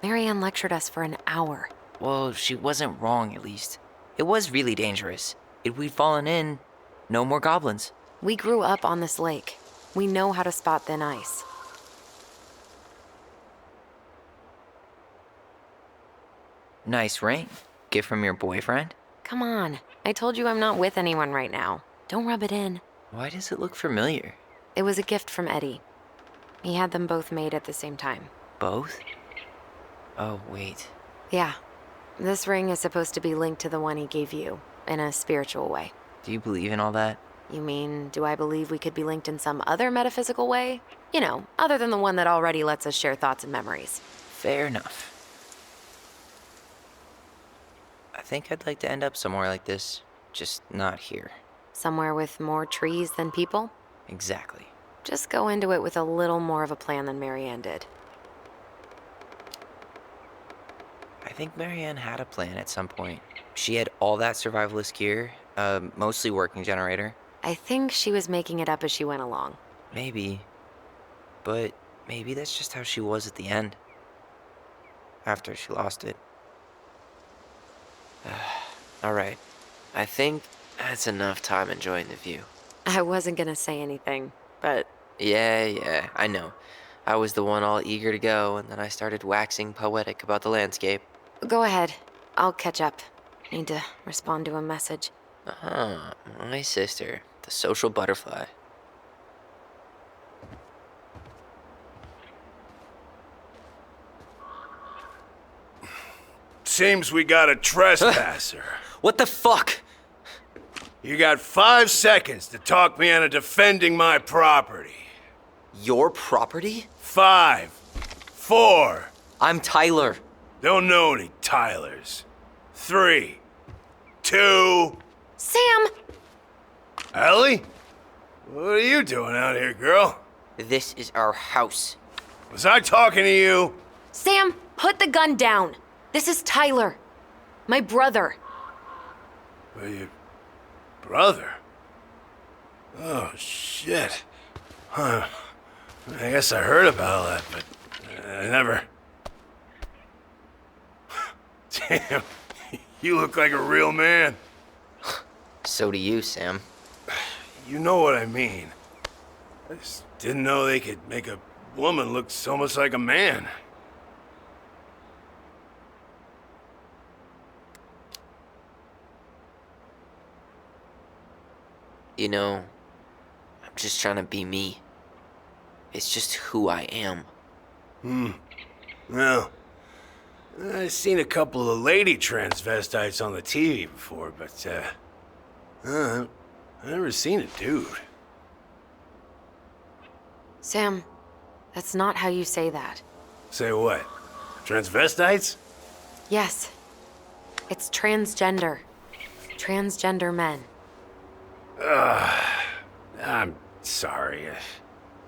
Marianne lectured us for an hour. Well, she wasn't wrong, at least. It was really dangerous. If we'd fallen in, no more goblins. We grew up on this lake. We know how to spot thin ice. Nice ring. Gift from your boyfriend? Come on, I told you I'm not with anyone right now. Don't rub it in. Why does it look familiar? It was a gift from Eddie. He had them both made at the same time. Both? Oh, wait. Yeah. This ring is supposed to be linked to the one he gave you, in a spiritual way. Do you believe in all that? You mean, do I believe we could be linked in some other metaphysical way? You know, other than the one that already lets us share thoughts and memories. Fair enough. I think I'd like to end up somewhere like this, just not here. Somewhere with more trees than people? Exactly. Just go into it with a little more of a plan than Marianne did. I think Marianne had a plan at some point. She had all that survivalist gear, mostly working generator. I think she was making it up as she went along. Maybe. But maybe that's just how she was at the end. After she lost it. Alright. I think that's enough time enjoying the view. I wasn't gonna say anything, but... Yeah, I know. I was the one all eager to go, and then I started waxing poetic about the landscape. Go ahead. I'll catch up. Need to respond to a message. My sister, the social butterfly. Seems we got a trespasser. What the fuck? You got 5 seconds to talk me into defending my property. Your property? 5, 4. I'm Tyler. Don't know any Tylers. 3, 2. Sam! Ellie? What are you doing out here, girl? This is our house. Was I talking to you? Sam, put the gun down. This is Tyler. My brother. Well, your brother? Oh, shit. Huh. I guess I heard about all that, but I never... Damn, you look like a real man. So do you, Sam. You know what I mean. I just didn't know they could make a woman look so much like a man. You know, I'm just trying to be me. It's just who I am. Well, I've seen a couple of lady transvestites on the TV before, but, I've never seen a dude. Sam, that's not how you say that. Say what? Transvestites? Yes. It's transgender. Transgender men. I'm sorry.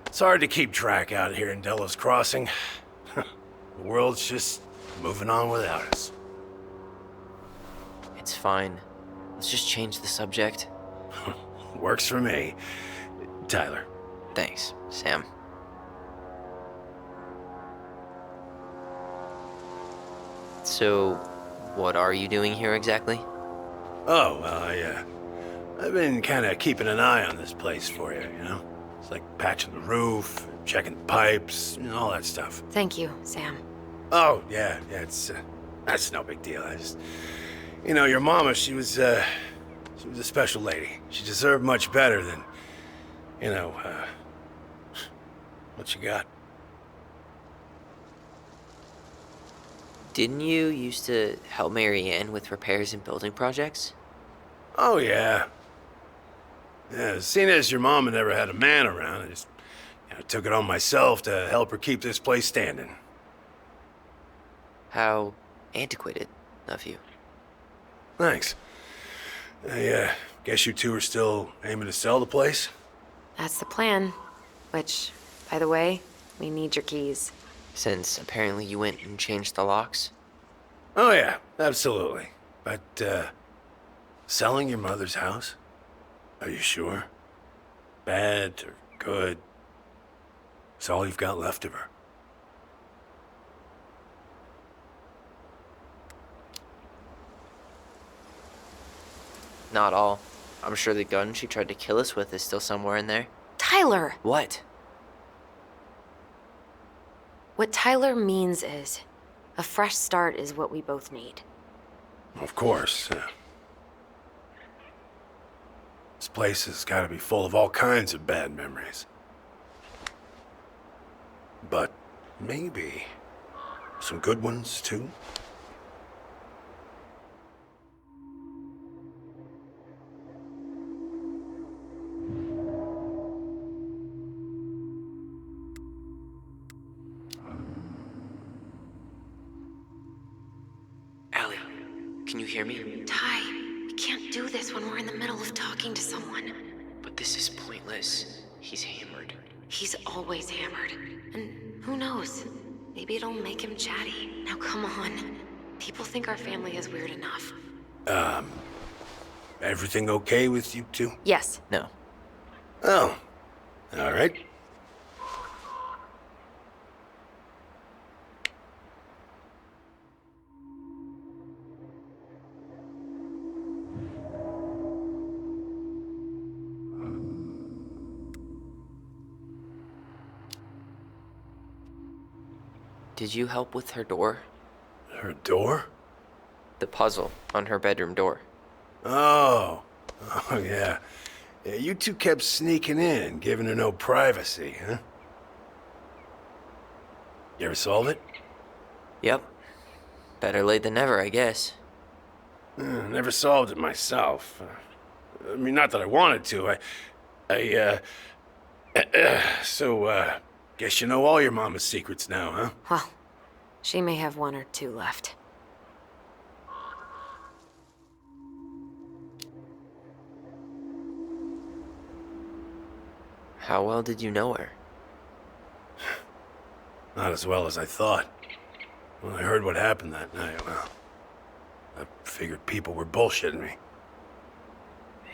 It's hard to keep track out here in Delos Crossing. The world's just moving on without us. It's fine. Let's just change the subject. Works for me. Tyler. Thanks, Sam. So, what are you doing here exactly? Oh, well, I've been kind of keeping an eye on this place for you, you know? It's like patching the roof, checking the pipes, and all that stuff. Thank you, Sam. Oh, yeah, that's no big deal. I just, you know, your mama, she was a special lady. She deserved much better than, you know, what you got. Didn't you used to help Marianne with repairs and building projects? Oh, yeah. Yeah, seeing as your mama never had a man around, I just, took it on myself to help her keep this place standing. How antiquated of you. Thanks. I guess you two are still aiming to sell the place? That's the plan. Which, by the way, we need your keys. Since apparently you went and changed the locks? Oh, yeah, absolutely. But, selling your mother's house? Are you sure? Bad or good? It's all you've got left of her. Not all. I'm sure the gun she tried to kill us with is still somewhere in there. Tyler! What? What Tyler means is, a fresh start is what we both need. Of course. This place has got to be full of all kinds of bad memories. But maybe some good ones, too? Allie, can you hear me? Ty, we can't do this when we're in the middle of talking to someone. But this is pointless. He's hammered. He's always hammered. And who knows? Maybe it'll make him chatty. Now come on. People think our family is weird enough. Everything okay with you two? Yes. No. Oh, all right. Did you help with her door? Her door? The puzzle on her bedroom door. Oh, yeah. Yeah, you two kept sneaking in, giving her no privacy, huh? You ever solve it? Yep. Better late than never, I guess. Never solved it myself. I mean, not that I wanted to. So, guess you know all your mama's secrets now, huh? Well, she may have one or two left. How well did you know her? Not as well as I thought. When I heard what happened that night, well, I figured people were bullshitting me.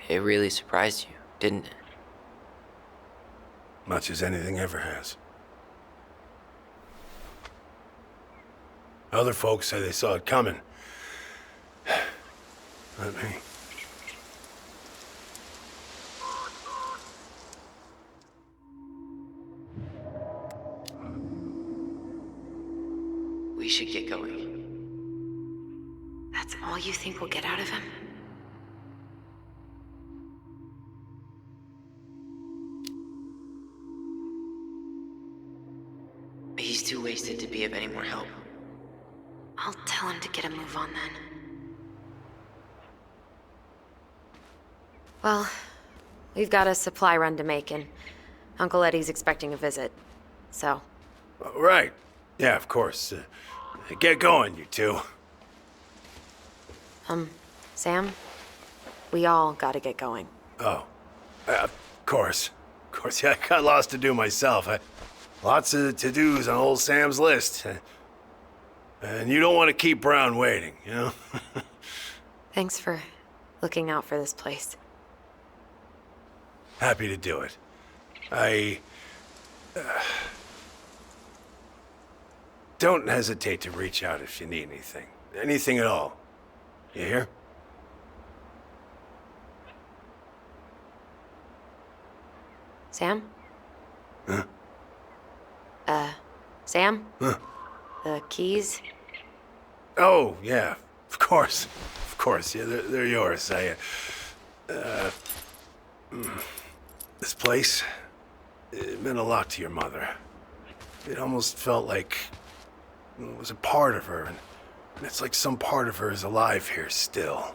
It really surprised you, didn't it? Much as anything ever has. Other folks say they saw it coming. Not me. We should get going. That's all you think we'll get out of him? He's too wasted to be of any more help. I'll tell him to get a move on then. Well, we've got a supply run to make, and Uncle Eddie's expecting a visit. So, Right. Yeah, of course. Get going, you two. Sam, we all gotta get going. Oh, of course. Of course, yeah, I got lots to do myself. Lots of to-dos on old Sam's list. And you don't want to keep Brown waiting, you know? Thanks for looking out for this place. Happy to do it. Don't hesitate to reach out if you need anything. Anything at all. You hear? Sam? Huh? Sam? Huh? The keys? Oh, yeah. Of course. Of course. Yeah, they're yours. This place, it meant a lot to your mother. It almost felt like it was a part of her, and it's like some part of her is alive here still.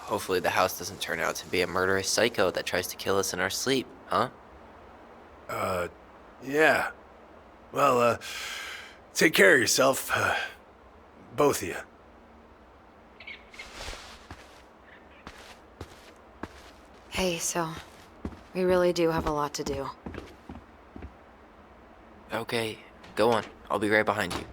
Hopefully the house doesn't turn out to be a murderous psycho that tries to kill us in our sleep, huh? Yeah. Well, take care of yourself, both of you. Hey, so we really do have a lot to do. Okay, go on. I'll be right behind you.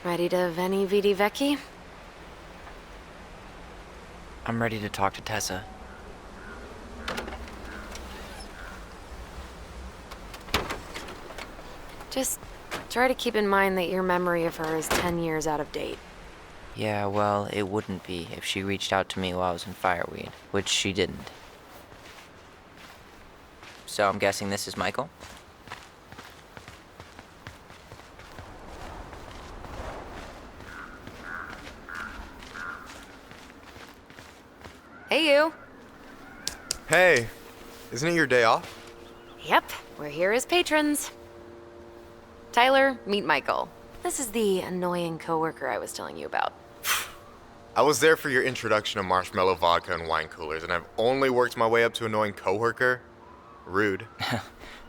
Ready to Veni Vidi Vecchi? I'm ready to talk to Tessa. Just try to keep in mind that your memory of her is 10 years out of date. Yeah, well, it wouldn't be if she reached out to me while I was in Fireweed, which she didn't. So I'm guessing this is Michael? Hey, you. Hey, isn't it your day off? Yep, we're here as patrons. Tyler, meet Michael. This is the annoying coworker I was telling you about. I was there for your introduction to marshmallow vodka and wine coolers, and I've only worked my way up to annoying coworker. Rude.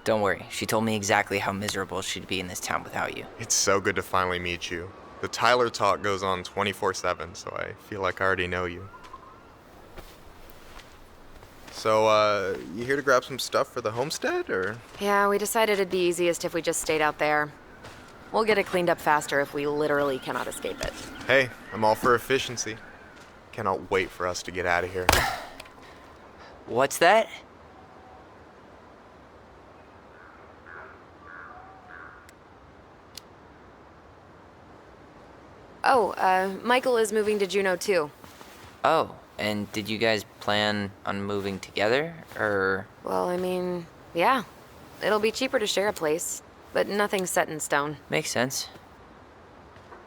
Don't worry, she told me exactly how miserable she'd be in this town without you. It's so good to finally meet you. The Tyler talk goes on 24/7, so I feel like I already know you. So, you here to grab some stuff for the homestead, or? Yeah, we decided it'd be easiest if we just stayed out there. We'll get it cleaned up faster if we literally cannot escape it. Hey, I'm all for efficiency. Cannot wait for us to get out of here. What's that? Oh, Michael is moving to Juneau too. Oh, and did you guys plan on moving together, or? Well, I mean, yeah. It'll be cheaper to share a place, but nothing's set in stone. Makes sense.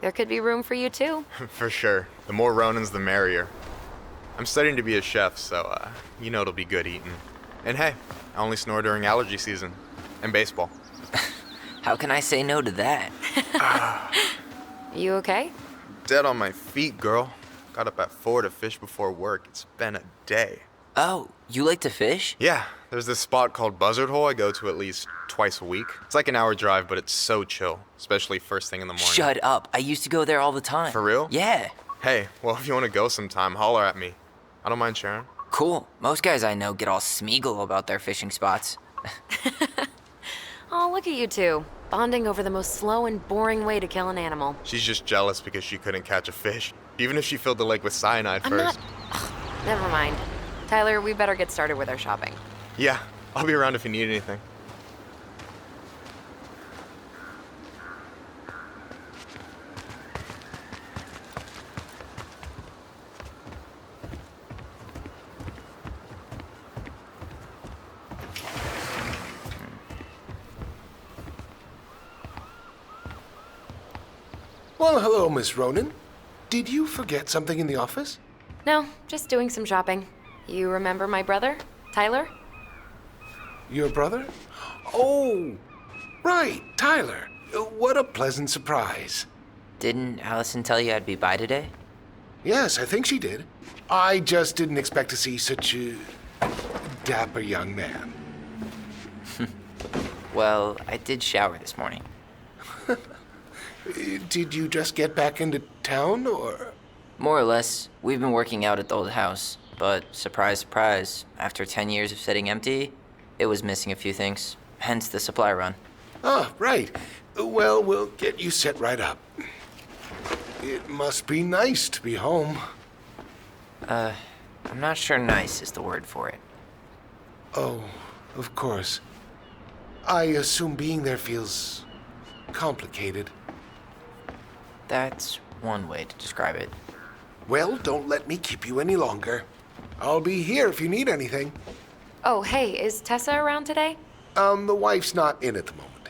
There could be room for you too. For sure. The more Ronans, the merrier. I'm studying to be a chef, so, you know it'll be good eating. And hey, I only snore during allergy season. And baseball. How can I say no to that? You okay? Dead on my feet, girl. Got up at 4 to fish before work. It's been a day. Oh, you like to fish? Yeah, there's this spot called Buzzard Hole I go to at least twice a week. It's like an hour drive, but it's so chill, especially first thing in the morning. Shut up. I used to go there all the time. For real? Yeah. Hey, well, if you want to go sometime, holler at me. I don't mind sharing. Cool. Most guys I know get all Smeagol about their fishing spots. Oh, look at you two. Bonding over the most slow and boring way to kill an animal. She's just jealous because she couldn't catch a fish, even if she filled the lake with cyanide first. Never mind. Tyler, we better get started with our shopping. Yeah, I'll be around if you need anything. Well, hello, Miss Ronan. Did you forget something in the office? No, just doing some shopping. You remember my brother, Tyler? Your brother? Oh, right, Tyler. What a pleasant surprise. Didn't Alyson tell you I'd be by today? Yes, I think she did. I just didn't expect to see such a dapper young man. Well, I did shower this morning. Did you just get back into town, or? More or less. We've been working out at the old house, but surprise, surprise, after 10 years of sitting empty, it was missing a few things, hence the supply run. Ah, right. Well, we'll get you set right up. It must be nice to be home. I'm not sure nice is the word for it. Oh, of course. I assume being there feels complicated. That's one way to describe it. Well, don't let me keep you any longer. I'll be here if you need anything. Oh, hey, is Tessa around today? The wife's not in at the moment.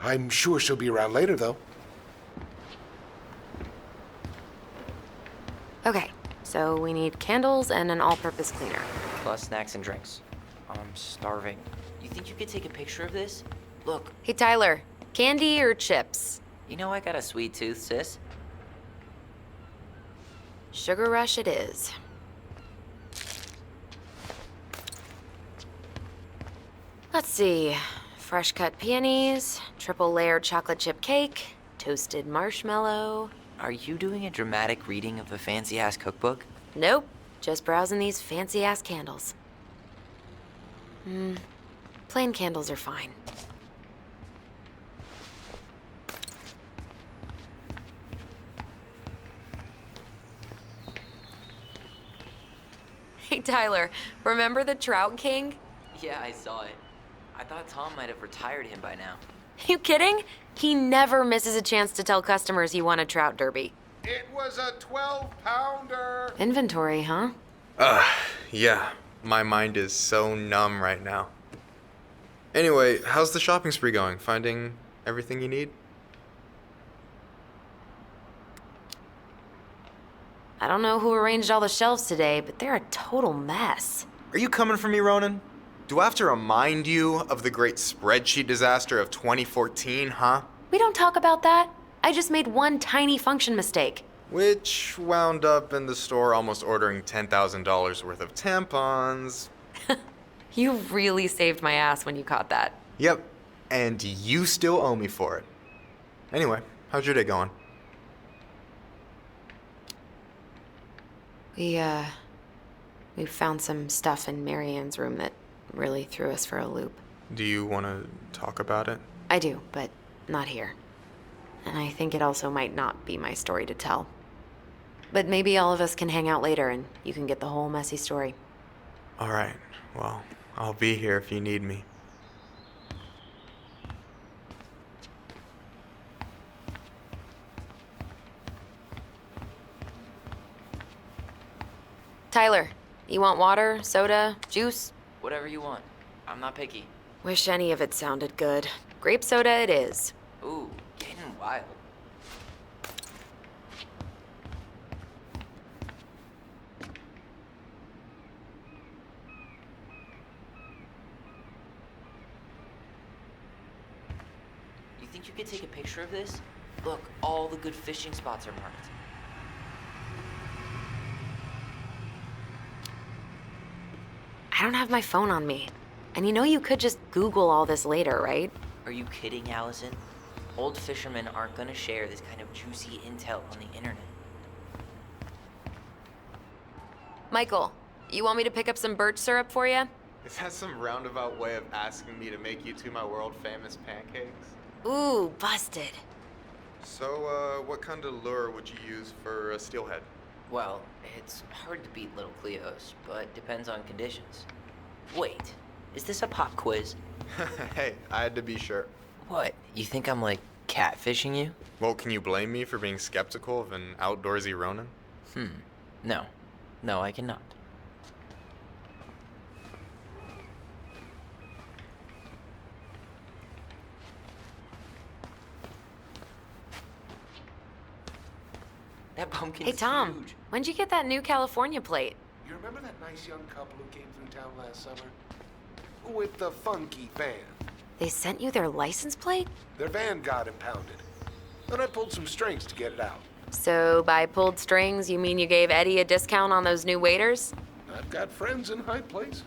I'm sure she'll be around later, though. Okay, so we need candles and an all-purpose cleaner. Plus snacks and drinks. I'm starving. You think you could take a picture of this? Look. Hey, Tyler, candy or chips? You know I got a sweet tooth, sis. Sugar Rush it is. Let's see. Fresh cut peonies, triple layered chocolate chip cake, toasted marshmallow. Are you doing a dramatic reading of a fancy-ass cookbook? Nope, just browsing these fancy-ass candles. Plain candles are fine. Hey, Tyler, remember the Trout King? Yeah, I saw it. I thought Tom might have retired him by now. You kidding? He never misses a chance to tell customers he won a trout derby. It was a 12-pounder. Inventory, huh? Yeah. My mind is so numb right now. Anyway, how's the shopping spree going? Finding everything you need? I don't know who arranged all the shelves today, but they're a total mess. Are you coming for me, Ronan? Do I have to remind you of the great spreadsheet disaster of 2014, huh? We don't talk about that. I just made one tiny function mistake. Which wound up in the store almost ordering $10,000 worth of tampons. You really saved my ass when you caught that. Yep, and you still owe me for it. Anyway, how's your day going? We found some stuff in Marianne's room that really threw us for a loop. Do you want to talk about it? I do, but not here. And I think it also might not be my story to tell. But maybe all of us can hang out later and you can get the whole messy story. All right, well, I'll be here if you need me. Tyler, you want water, soda, juice? Whatever you want. I'm not picky. Wish any of it sounded good. Grape soda it is. Ooh, getting wild. You think you could take a picture of this? Look, all the good fishing spots are marked. I don't have my phone on me. And you know you could just Google all this later, right? Are you kidding, Allison? Old fishermen aren't gonna share this kind of juicy intel on the internet. Michael, you want me to pick up some birch syrup for you? Is that some roundabout way of asking me to make you two my world-famous pancakes? Ooh, busted. So, what kind of lure would you use for a steelhead? Well, it's hard to beat little Cleo's, but depends on conditions. Wait, is this a pop quiz? Hey, I had to be sure. What, you think I'm like catfishing you? Well, can you blame me for being skeptical of an outdoorsy Ronin? No. No, I cannot. That pumpkin's Hey, Tom, huge. when'd you get that new California plate? You remember that nice young couple who came through town last summer? With the funky van. They sent you their license plate? Their van got impounded. Then I pulled some strings to get it out. So by pulled strings, you mean you gave Eddie a discount on those new waiters? I've got friends in high places.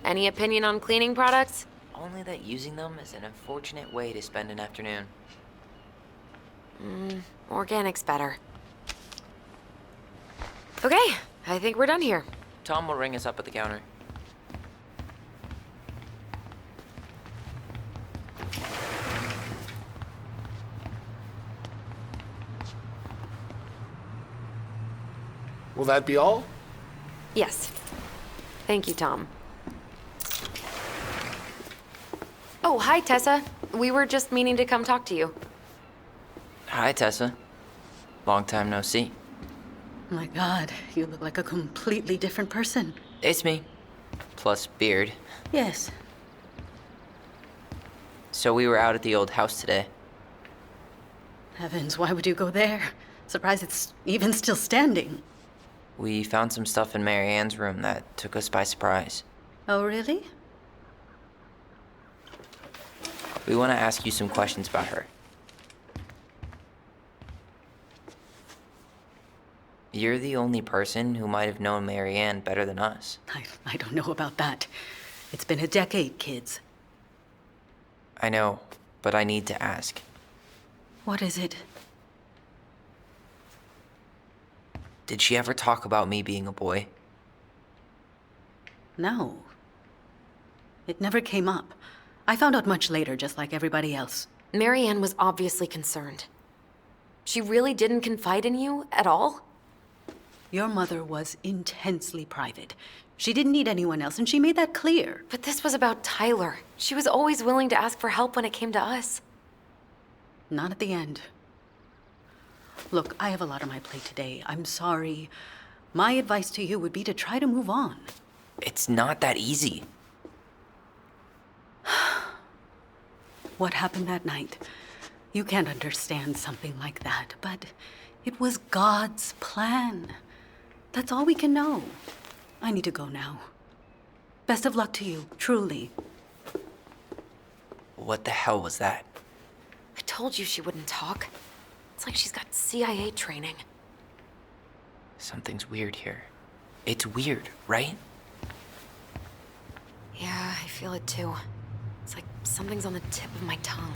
Any opinion on cleaning products? Only that using them is an unfortunate way to spend an afternoon. Organic's better. Okay, I think we're done here. Tom will ring us up at the counter. Will that be all? Yes. Thank you, Tom. Oh, hi, Tessa. We were just meaning to come talk to you. Hi, Tessa. Long time no see. My God, you look like a completely different person. It's me. Plus beard. Yes. So we were out at the old house today. Heavens, why would you go there? Surprised it's even still standing. We found some stuff in Mary Ann's room that took us by surprise. Oh, really? We want to ask you some questions about her. You're the only person who might have known Mary Ann better than us. I don't know about that. It's been a decade, kids. I know, but I need to ask. What is it? Did she ever talk about me being a boy? No. It never came up. I found out much later, just like everybody else. Mary Ann was obviously concerned. She really didn't confide in you at all? Your mother was intensely private. She didn't need anyone else, and she made that clear. But this was about Tyler. She was always willing to ask for help when it came to us. Not at the end. Look, I have a lot on my plate today. I'm sorry. My advice to you would be to try to move on. It's not that easy. What happened that night? You can't understand something like that, but it was God's plan. That's all we can know. I need to go now. Best of luck to you, truly. What the hell was that? I told you she wouldn't talk. It's like she's got CIA training. Something's weird here. It's weird, right? Yeah, I feel it too. It's like something's on the tip of my tongue.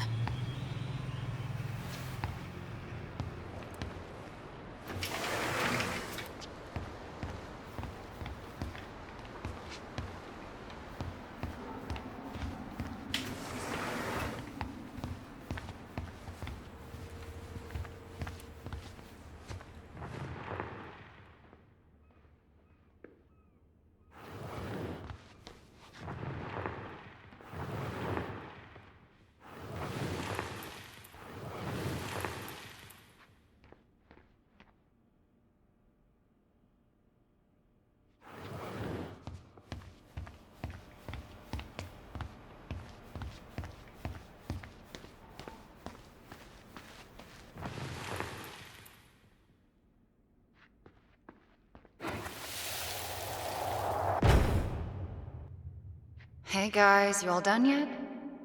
Hey guys, you all done yet?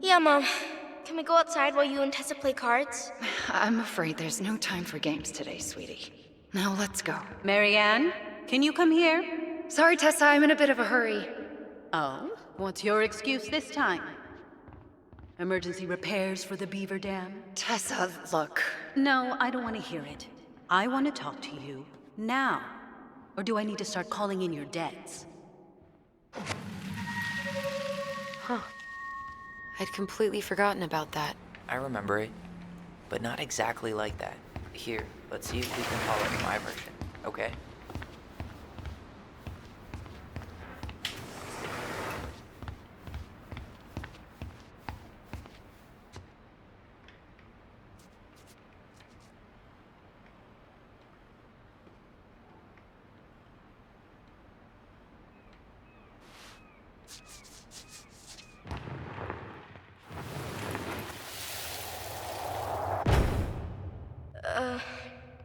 Yeah, Mom. Can we go outside while you and Tessa play cards? I'm afraid there's no time for games today, sweetie. Now let's go. Marianne, can you come here? Sorry, Tessa, I'm in a bit of a hurry. Oh, what's your excuse this time? Emergency repairs for the beaver dam? Tessa, look. No, I don't want to hear it. I want to talk to you now. Or do I need to start calling in your debts? Huh. I'd completely forgotten about that. I remember it, but not exactly like that. Here, let's see if we can follow my version, okay?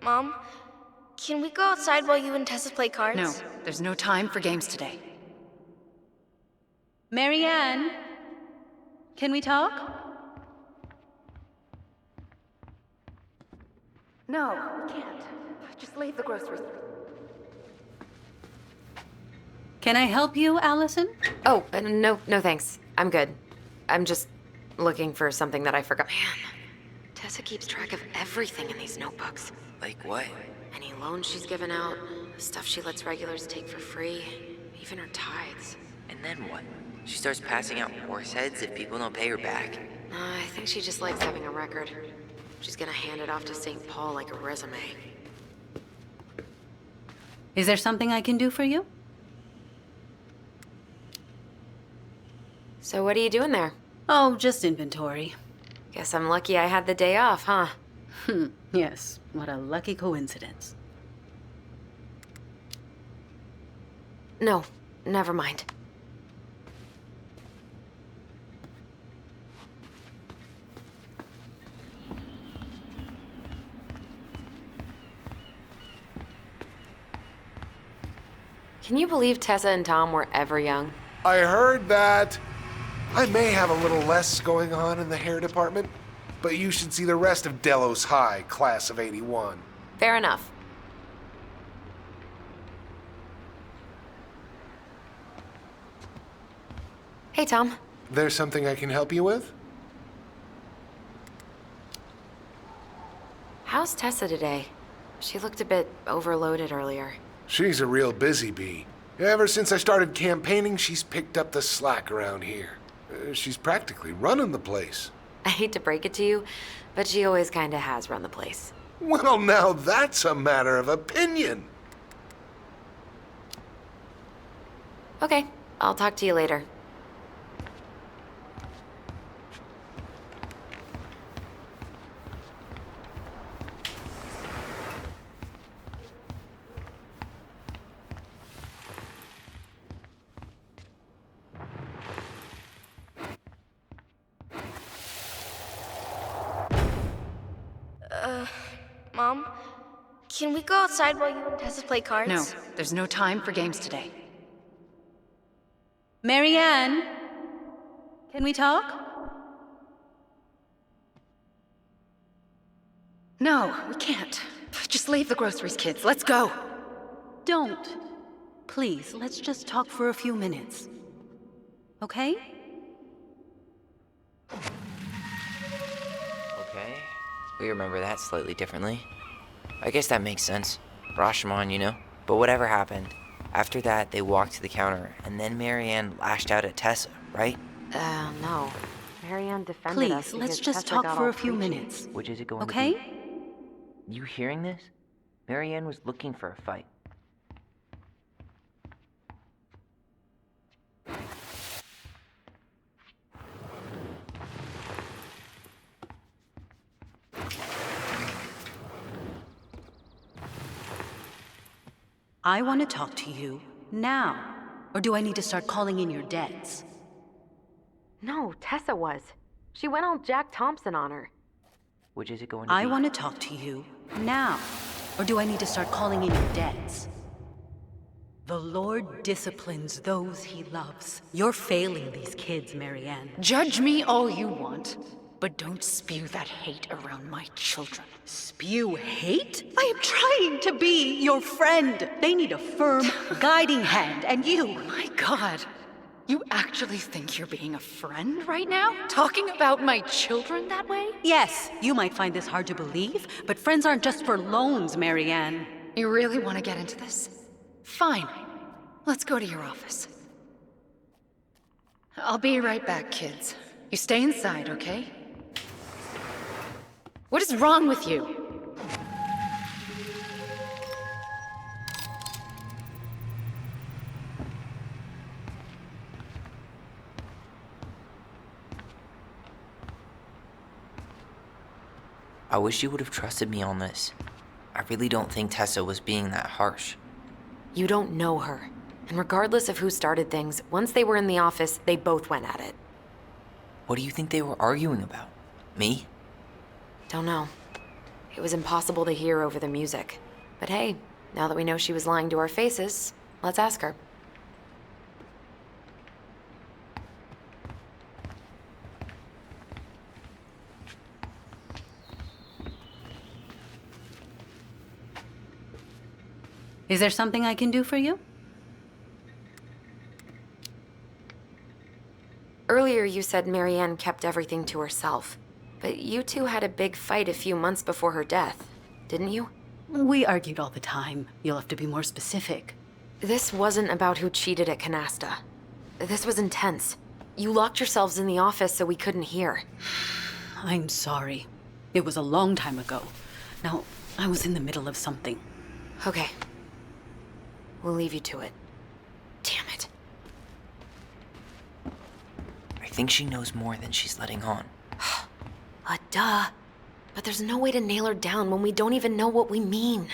Mom? Can we go outside while you and Tessa play cards? No, there's no time for games today. Marianne, can we talk? No, we can't. Just leave the groceries. Can I help you, Alyson? Oh, no thanks. I'm good. I'm just looking for something that I forgot. Man, Tessa keeps track of everything in these notebooks. Like what? Any loans she's given out, the stuff she lets regulars take for free, even her tithes. And then what? She starts passing out horse heads if people don't pay her back? I think she just likes having a record. She's gonna hand it off to St. Paul like a resume. Is there something I can do for you? So what are you doing there? Oh, just inventory. Guess I'm lucky I had the day off, huh? Yes, what a lucky coincidence. No, never mind. Can you believe Tessa and Tom were ever young? I heard that. I may have a little less going on in the hair department, but you should see the rest of Delos High, class of '81. Fair enough. Hey, Tom. There's something I can help you with? How's Tessa today? She looked a bit overloaded earlier. She's a real busy bee. Ever since I started campaigning, she's picked up the slack around here. She's practically running the place. I hate to break it to you, but she always kinda has run the place. Well, now that's a matter of opinion. Okay, I'll talk to you later. Mom? Can we go outside while you and Tessa play cards? No, there's no time for games today. Marianne, can we talk? No, we can't. Just leave the groceries, kids. Let's go. Don't. Please, let's just talk for a few minutes. Okay? Okay. We remember that slightly differently. I guess that makes sense. Rashomon, you know? But whatever happened, after that, they walked to the counter, and then Marianne lashed out at Tessa, right? No. Marianne defended us. Please, let's because just Tessa talk got for all a few preachy. minutes. Which is it going to be? Okay? You hearing this? Marianne was looking for a fight. I want to talk to you now. Or do I need to start calling in your debts? No, Tessa was. She went all Jack Thompson on her. Which is it going to be? I want to talk to you now. Or do I need to start calling in your debts? The Lord disciplines those he loves. You're failing these kids, Marianne. Judge me all you want, but don't spew that hate around my children. Spew hate? I am trying to be your friend. They need a firm, guiding hand, and you... My God. You actually think you're being a friend right now? Talking about my children that way? Yes, you might find this hard to believe, but friends aren't just for loans, Marianne. You really want to get into this? Fine. Let's go to your office. I'll be right back, kids. You stay inside, okay? What is wrong with you? I wish you would have trusted me on this. I really don't think Tessa was being that harsh. You don't know her. And regardless of who started things, once they were in the office, they both went at it. What do you think they were arguing about? Me? Don't know. It was impossible to hear over the music. But hey, now that we know she was lying to our faces, let's ask her. Is there something I can do for you? Earlier you said Marianne kept everything to herself. But you two had a big fight a few months before her death, didn't you? We argued all the time. You'll have to be more specific. This wasn't about who cheated at Canasta. This was intense. You locked yourselves in the office so we couldn't hear. I'm sorry. It was a long time ago. Now, I was in the middle of something. Okay. We'll leave you to it. Damn it. I think she knows more than she's letting on. Duh. But there's no way to nail her down when we don't even know what we mean.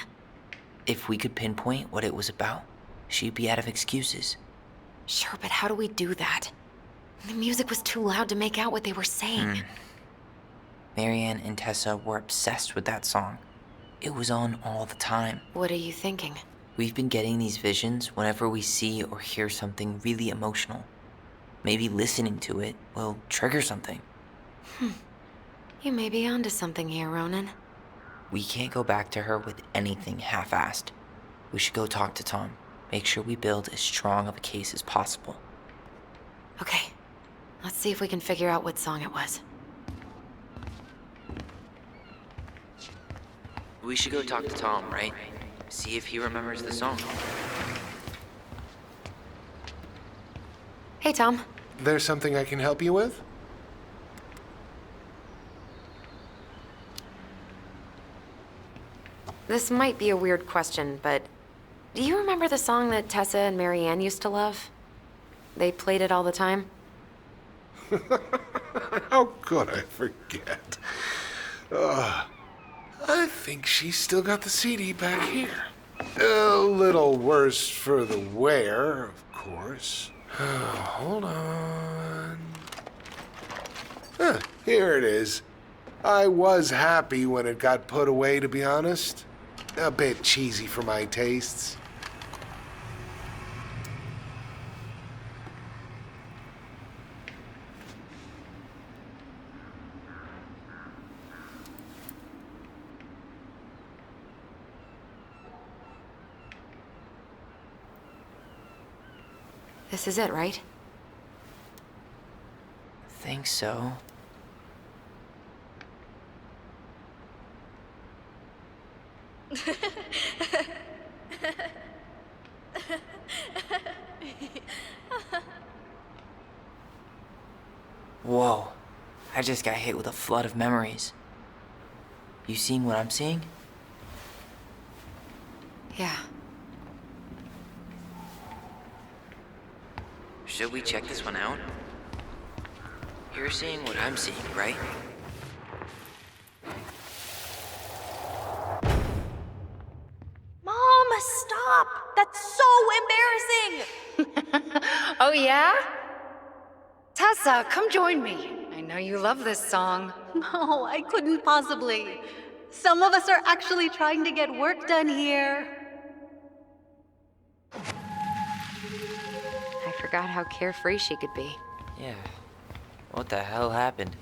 If we could pinpoint what it was about, she'd be out of excuses. Sure, but how do we do that? The music was too loud to make out what they were saying. Marianne and Tessa were obsessed with that song. It was on all the time. What are you thinking? We've been getting these visions whenever we see or hear something really emotional. Maybe listening to it will trigger something. You may be onto something here, Ronan. We can't go back to her with anything half-assed. We should go talk to Tom. Make sure we build as strong of a case as possible. Okay. Let's see if we can figure out what song it was. We should go talk to Tom, right? See if he remembers the song. Hey, Tom. There's something I can help you with? This might be a weird question, but do you remember the song that Tessa and Marianne used to love? They played it all the time. How could I forget? I think she's still got the CD back here. A little worse for the wear, of course. Hold on. Here it is. I was happy when it got put away, to be honest. A bit cheesy for my tastes. This is it, right? Think so. Whoa. I just got hit with a flood of memories. You seeing what I'm seeing? Yeah. Should we check this one out? You're seeing what I'm seeing, right? Mom, stop! That's so embarrassing! Oh, yeah? Tessa, come join me. I know you love this song. No, I couldn't possibly. Some of us are actually trying to get work done here. forgot how carefree she could be. Yeah. What the hell happened?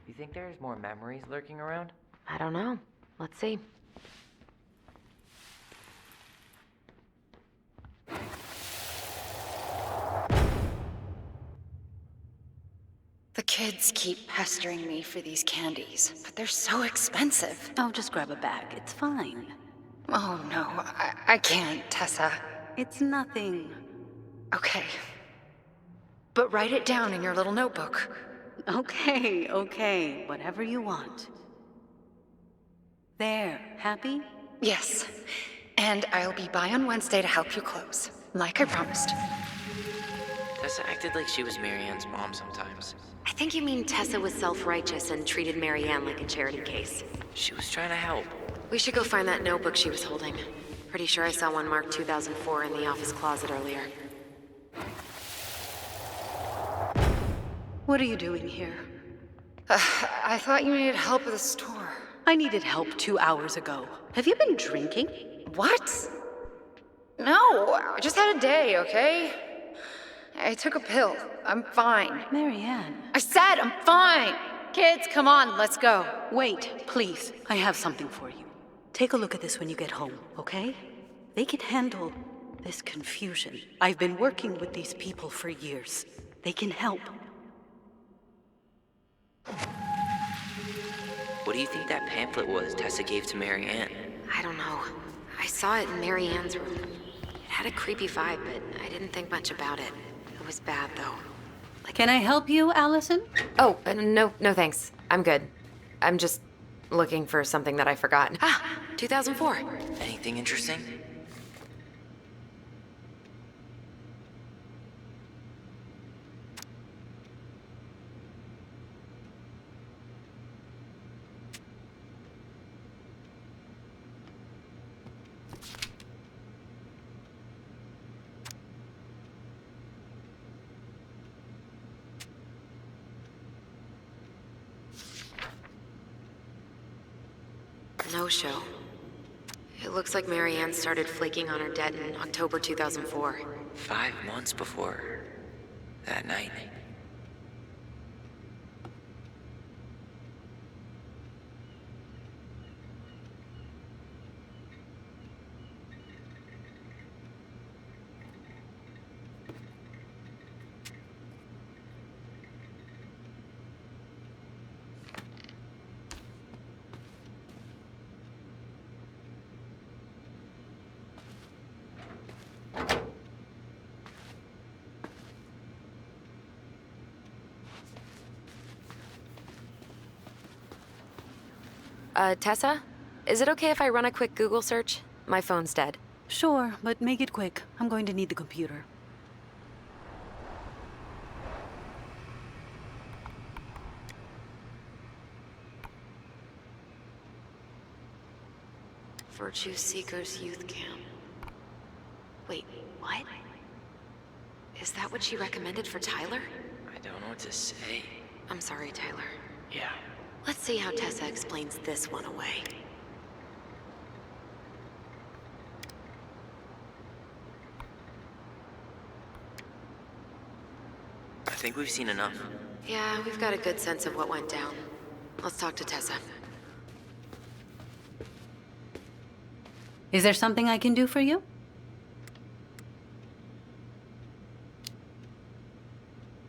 You think there's more memories lurking around? I don't know. Let's see. The kids keep pestering me for these candies, but they're so expensive. Oh, just grab a bag. It's fine. Oh no, I can't, Tessa. It's nothing. Okay. But write it down in your little notebook. Okay. Whatever you want. There. Happy? Yes. And I'll be by on Wednesday to help you close, like I promised. Tessa acted like she was Marianne's mom sometimes. I think you mean Tessa was self-righteous and treated Marianne like a charity case. She was trying to help. We should go find that notebook she was holding. Pretty sure I saw one marked 2004 in the office closet earlier. What are you doing here? I thought you needed help with the store. I needed help 2 hours ago. Have you been drinking? What? No, I just had a day, okay? I took a pill. I'm fine. Marianne. I said I'm fine! Kids, come on, let's go. Wait, please. I have something for you. Take a look at this when you get home, okay? They can handle this confusion. I've been working with these people for years. They can help. What do you think that pamphlet was Tessa gave to Marianne? I don't know. I saw it in Marianne's room. It had a creepy vibe, but I didn't think much about it. It was bad, though. Can I help you, Alyson? Oh, no thanks. I'm good. I'm just looking for something that I forgot. 2004. Anything interesting? No show. It looks like Marianne started flaking on her debt in October 2004. 5 months before that night. Tessa? Is it okay if I run a quick Google search? My phone's dead. Sure, but make it quick. I'm going to need the computer. Virtue Seekers Youth Camp. Wait, what? Is that what she recommended for Tyler? I don't know what to say. I'm sorry, Tyler. Yeah. Let's see how Tessa explains this one away. I think we've seen enough. Yeah, we've got a good sense of what went down. Let's talk to Tessa. Is there something I can do for you?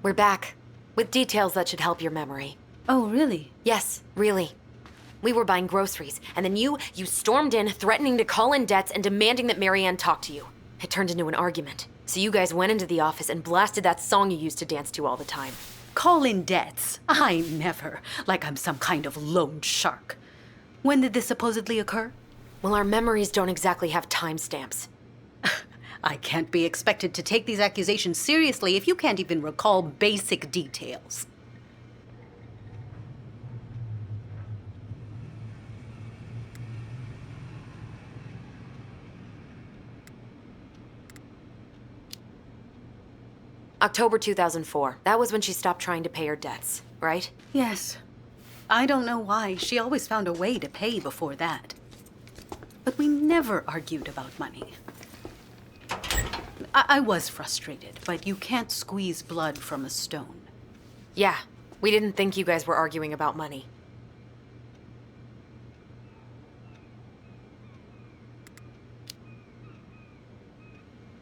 We're back, with details that should help your memory. Oh, really? Yes, really. We were buying groceries, and then you stormed in, threatening to call in debts and demanding that Marianne talk to you. It turned into an argument. So you guys went into the office and blasted that song you used to dance to all the time. Call in debts? I never. Like I'm some kind of loan shark. When did this supposedly occur? Well, our memories don't exactly have timestamps. I can't be expected to take these accusations seriously if you can't even recall basic details. October 2004. That was when she stopped trying to pay her debts, right? Yes. I don't know why. She always found a way to pay before that. But we never argued about money. I was frustrated, but you can't squeeze blood from a stone. Yeah, we didn't think you guys were arguing about money.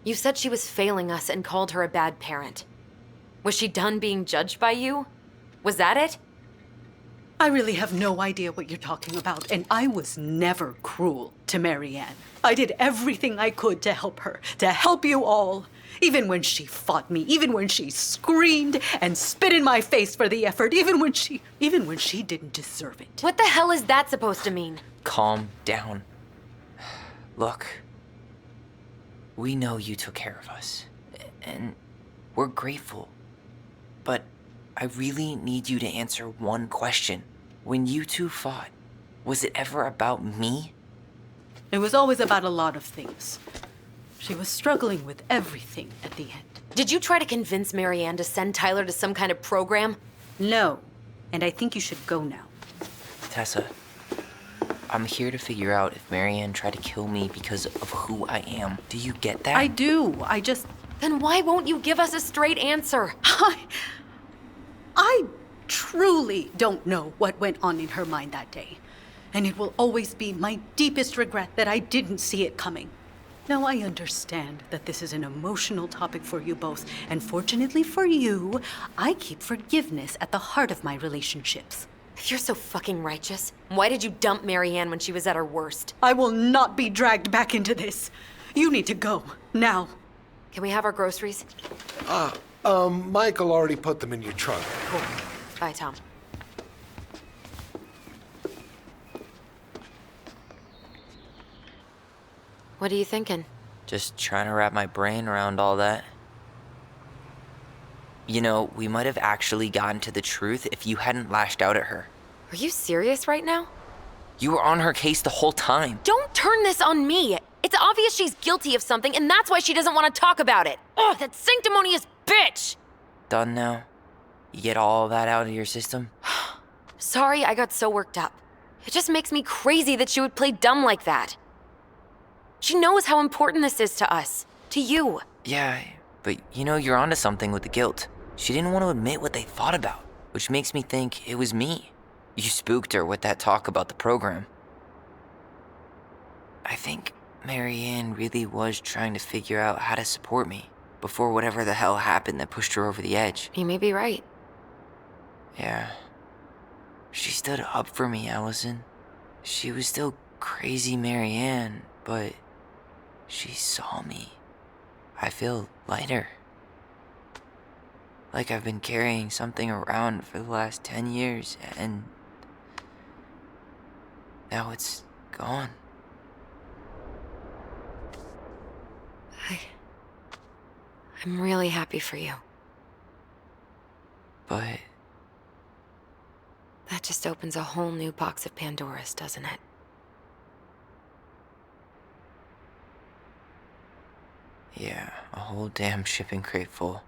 You said she was failing us and called her a bad parent. Was she done being judged by you? Was that it? I really have no idea what you're talking about, and I was never cruel to Marianne. I did everything I could to help her, to help you all. Even when she fought me, even when she screamed and spit in my face for the effort, even when she didn't deserve it. What the hell is that supposed to mean? Calm down. Look, we know you took care of us, and we're grateful. But I really need you to answer one question. When you two fought, was it ever about me? It was always about a lot of things. She was struggling with everything at the end. Did you try to convince Marianne to send Tyler to some kind of program? No, and I think you should go now. Tessa, I'm here to figure out if Marianne tried to kill me because of who I am. Do you get that? I do. Then why won't you give us a straight answer? I truly don't know what went on in her mind that day. And it will always be my deepest regret that I didn't see it coming. Now, I understand that this is an emotional topic for you both, and fortunately for you, I keep forgiveness at the heart of my relationships. If you're so fucking righteous, why did you dump Marianne when she was at her worst? I will not be dragged back into this. You need to go, now. Can we have our groceries? Michael already put them in your trunk. Cool. Bye, Tom. What are you thinking? Just trying to wrap my brain around all that. You know, we might have actually gotten to the truth if you hadn't lashed out at her. Are you serious right now? You were on her case the whole time. Don't turn this on me! It's obvious she's guilty of something, and that's why she doesn't want to talk about it! Ugh, that sanctimonious bitch! Done now? You get all that out of your system? Sorry I got so worked up. It just makes me crazy that she would play dumb like that. She knows how important this is to us. To you. Yeah, but you know, you're onto something with the guilt. She didn't want to admit what they thought about, which makes me think it was me. You spooked her with that talk about the program. I think Marianne really was trying to figure out how to support me before whatever the hell happened that pushed her over the edge. You may be right. Yeah. She stood up for me, Alyson. She was still crazy Marianne, but she saw me. I feel lighter. Like I've been carrying something around for the last 10 years, and now it's gone. I'm really happy for you. But that just opens a whole new box of Pandora's, doesn't it? yeah, a whole damn shipping crate full.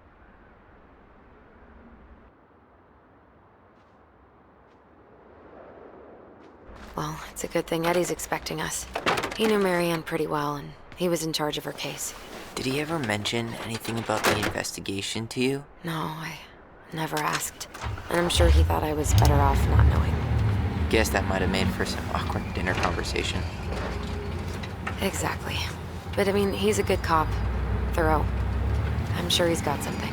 Well, it's a good thing Eddie's expecting us. He knew Marianne pretty well, and he was in charge of her case. Did he ever mention anything about the investigation to you? No, I never asked. And I'm sure he thought I was better off not knowing. Guess that might have made for some awkward dinner conversation. Exactly. But I mean, he's a good cop. Thorough. I'm sure he's got something.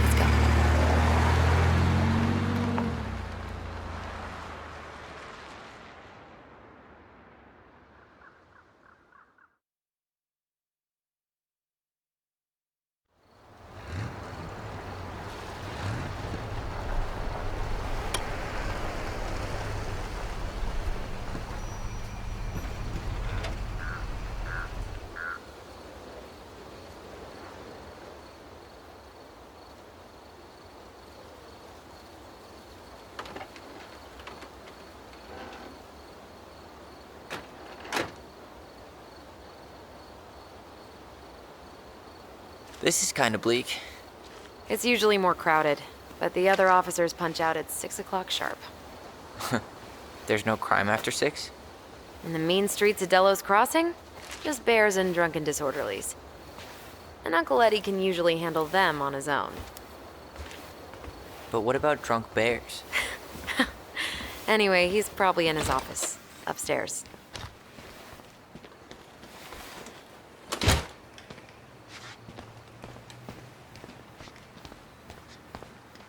Let's go. This is kind of bleak. It's usually more crowded, but the other officers punch out at 6 o'clock sharp. There's no crime after 6? In the mean streets of Delos Crossing, just bears and drunken disorderlies. and Uncle Eddie can usually handle them on his own. But what about drunk bears? Anyway, he's probably in his office, upstairs.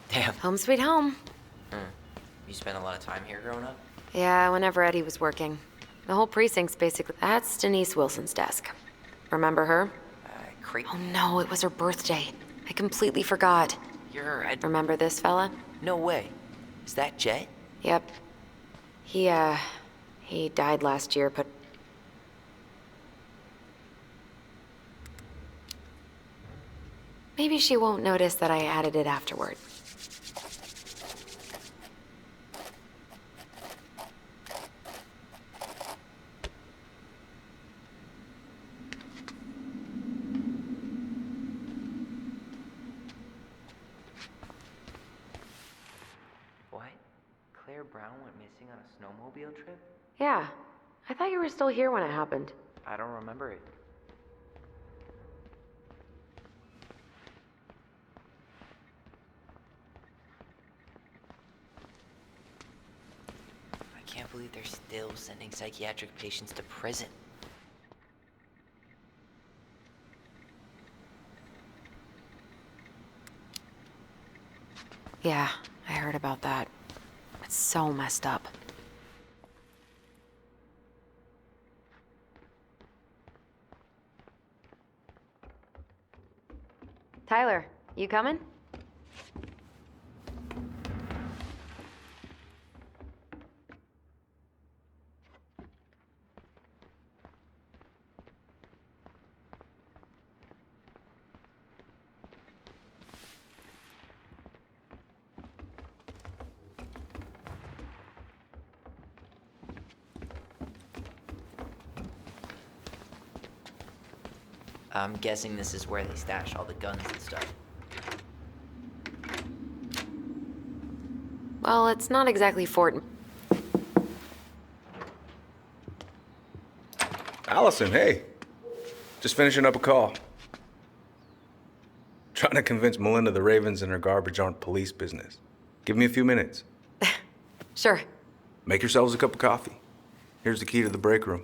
Damn. Home sweet home. You spent a lot of time here growing up? Yeah, whenever Eddie was working. The whole precinct's basically... That's Denise Wilson's desk. Remember her? Oh no, it was her birthday. I completely forgot. Remember this fella? No way. Is that Jet? Yep. He died last year, but... Maybe she won't notice that I added it afterward. What? Claire Brown went missing on a snowmobile trip? Yeah. I thought you were still here when it happened. I don't remember it. I can't believe they're still sending psychiatric patients to prison. Yeah, I heard about that. It's so messed up. Tyler, you coming? I'm guessing this is where they stash all the guns and stuff. Well, it's not exactly Fort... Alyson, hey. Just finishing up a call. Trying to convince Melinda the Ravens and her garbage aren't police business. Give me a few minutes. Sure. Make yourselves a cup of coffee. Here's the key to the break room.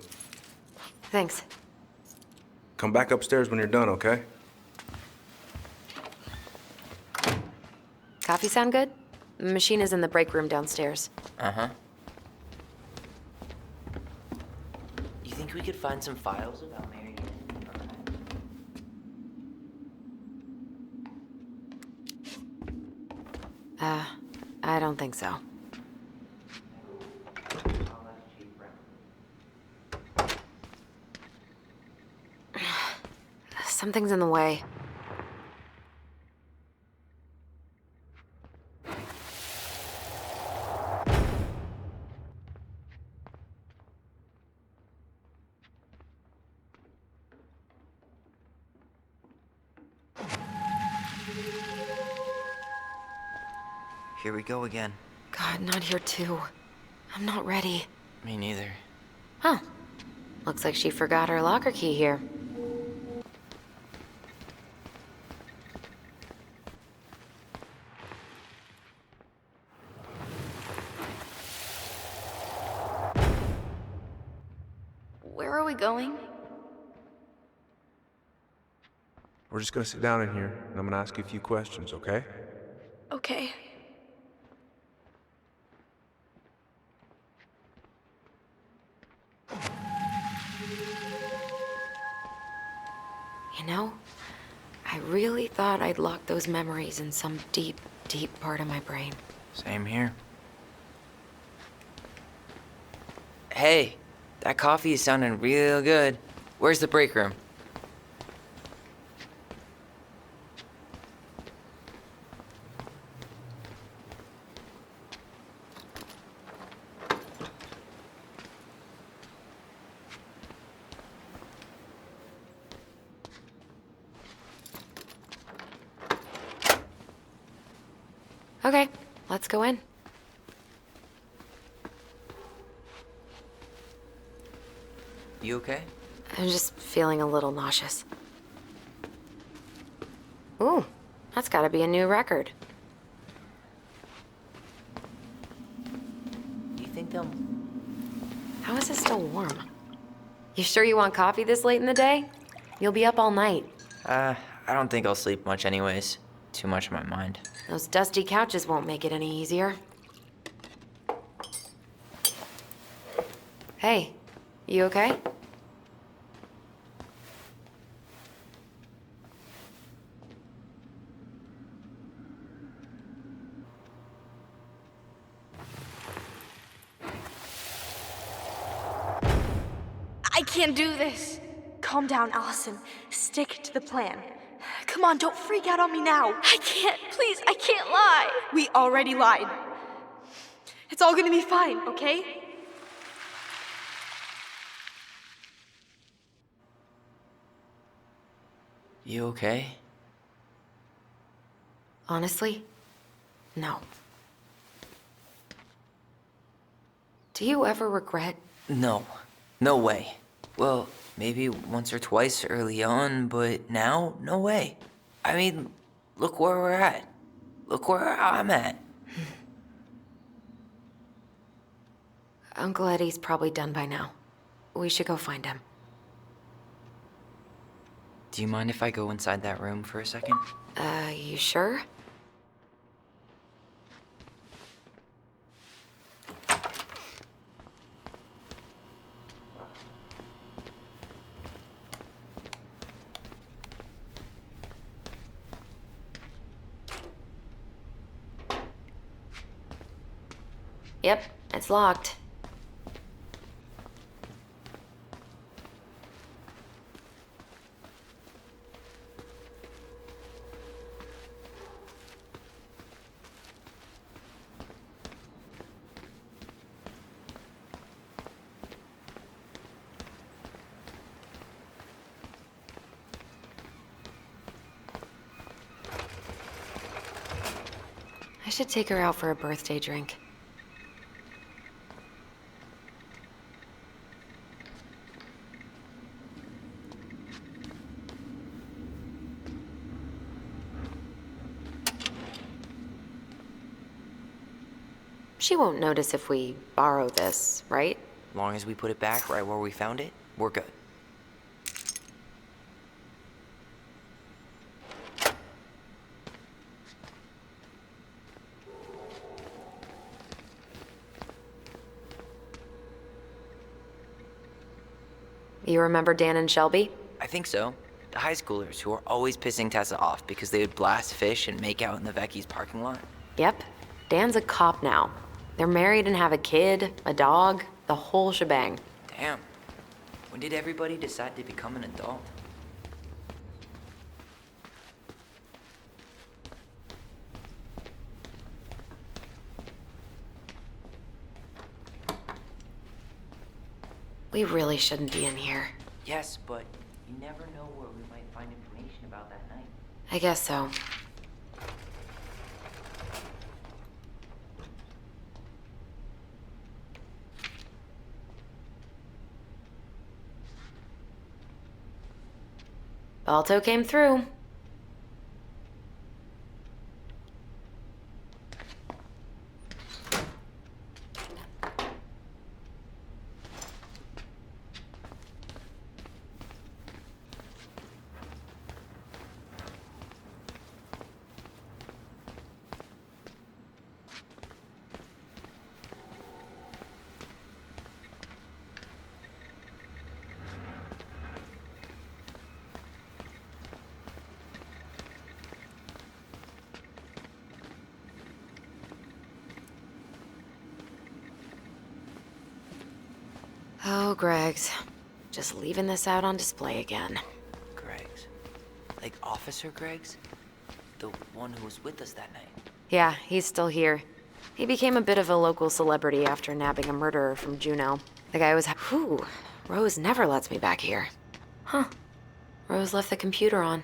Thanks. Come back upstairs when you're done, okay? Coffee sound good? The machine is in the break room downstairs. Uh-huh. You think we could find some files about Mary Ann? I don't think so. Something's in the way. Here we go again. God, not here too. I'm not ready. Me neither. Huh. Looks like she forgot her locker key here. Where are we going? We're just gonna sit down in here, and I'm gonna ask you a few questions, okay? Okay. You know, I really thought I'd locked those memories in some deep, deep part of my brain. Same here. Hey, that coffee is sounding real good. Where's the break room? Okay, let's go in. You okay? I'm just feeling a little nauseous. Ooh, that's gotta be a new record. Do you think they'll... How is it still warm? You sure you want coffee this late in the day? You'll be up all night. I don't think I'll sleep much anyways. Too much on my mind. Those dusty couches won't make it any easier. Hey, you okay? I can't do this. Calm down, Alyson. Stick to the plan. Come on, don't freak out on me now. I can't. Please, I can't lie. We already lied. It's all gonna be fine, okay? You okay? Honestly, no. Do you ever regret? No. No way. Well, maybe once or twice early on, but now, no way. I mean, look where we're at. Look where I'm at. Uncle Eddie's probably done by now. We should go find him. Do you mind if I go inside that room for a second? You sure? Yep, it's locked. I should take her out for a birthday drink. She won't notice if we borrow this, right? As long as we put it back right where we found it, we're good. You remember Dan and Shelby? I think so. The high schoolers who are always pissing Tessa off because they would blast fish and make out in the Vecchi's parking lot. Yep. Dan's a cop now. They're married and have a kid, a dog, the whole shebang. Damn. When did everybody decide to become an adult? We really shouldn't be in here. Yes, but you never know where we might find information about that night. I guess so. Balto came through. Oh, Greg's. Just leaving this out on display again. Greg's? Like Officer Greg's? The one who was with us that night? Yeah, he's still here. He became a bit of a local celebrity after nabbing a murderer from Juneau. The guy was... Whew. Rose never lets me back here. Huh. Rose left the computer on.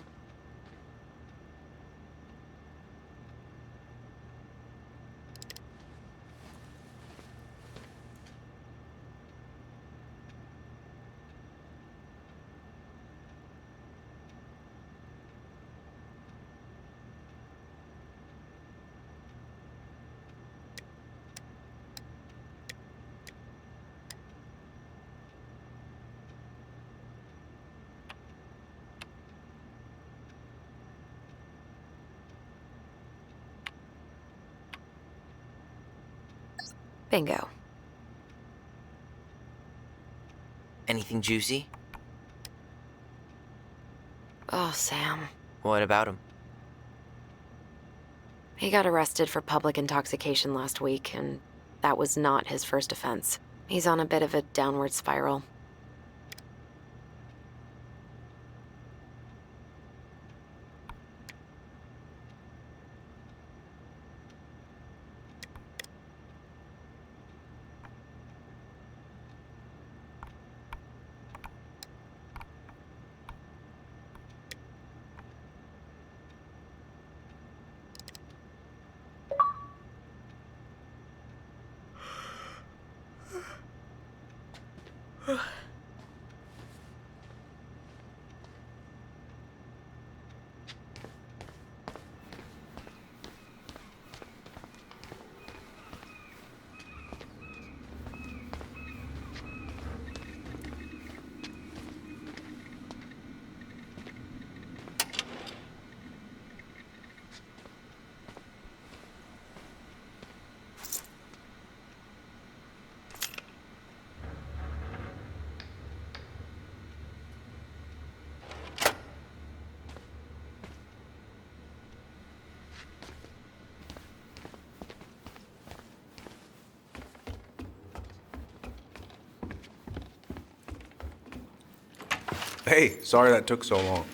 Bingo. Anything juicy? Oh, Sam. What about him? He got arrested for public intoxication last week, and that was not his first offense. He's on a bit of a downward spiral. Hey, sorry that took so long.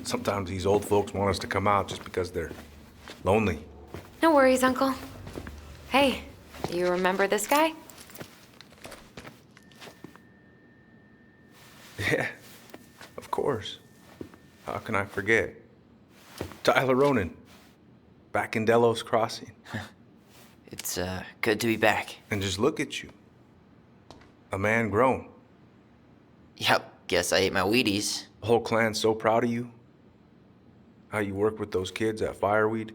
Sometimes these old folks want us to come out just because they're lonely. No worries, Uncle. Hey, do you remember this guy? Yeah, of course. How can I forget? Tyler Ronan, back in Delos Crossing. It's, good to be back. And just look at you. A man grown. Yep, guess I ate my Wheaties. The whole clan's so proud of you. How you work with those kids at Fireweed.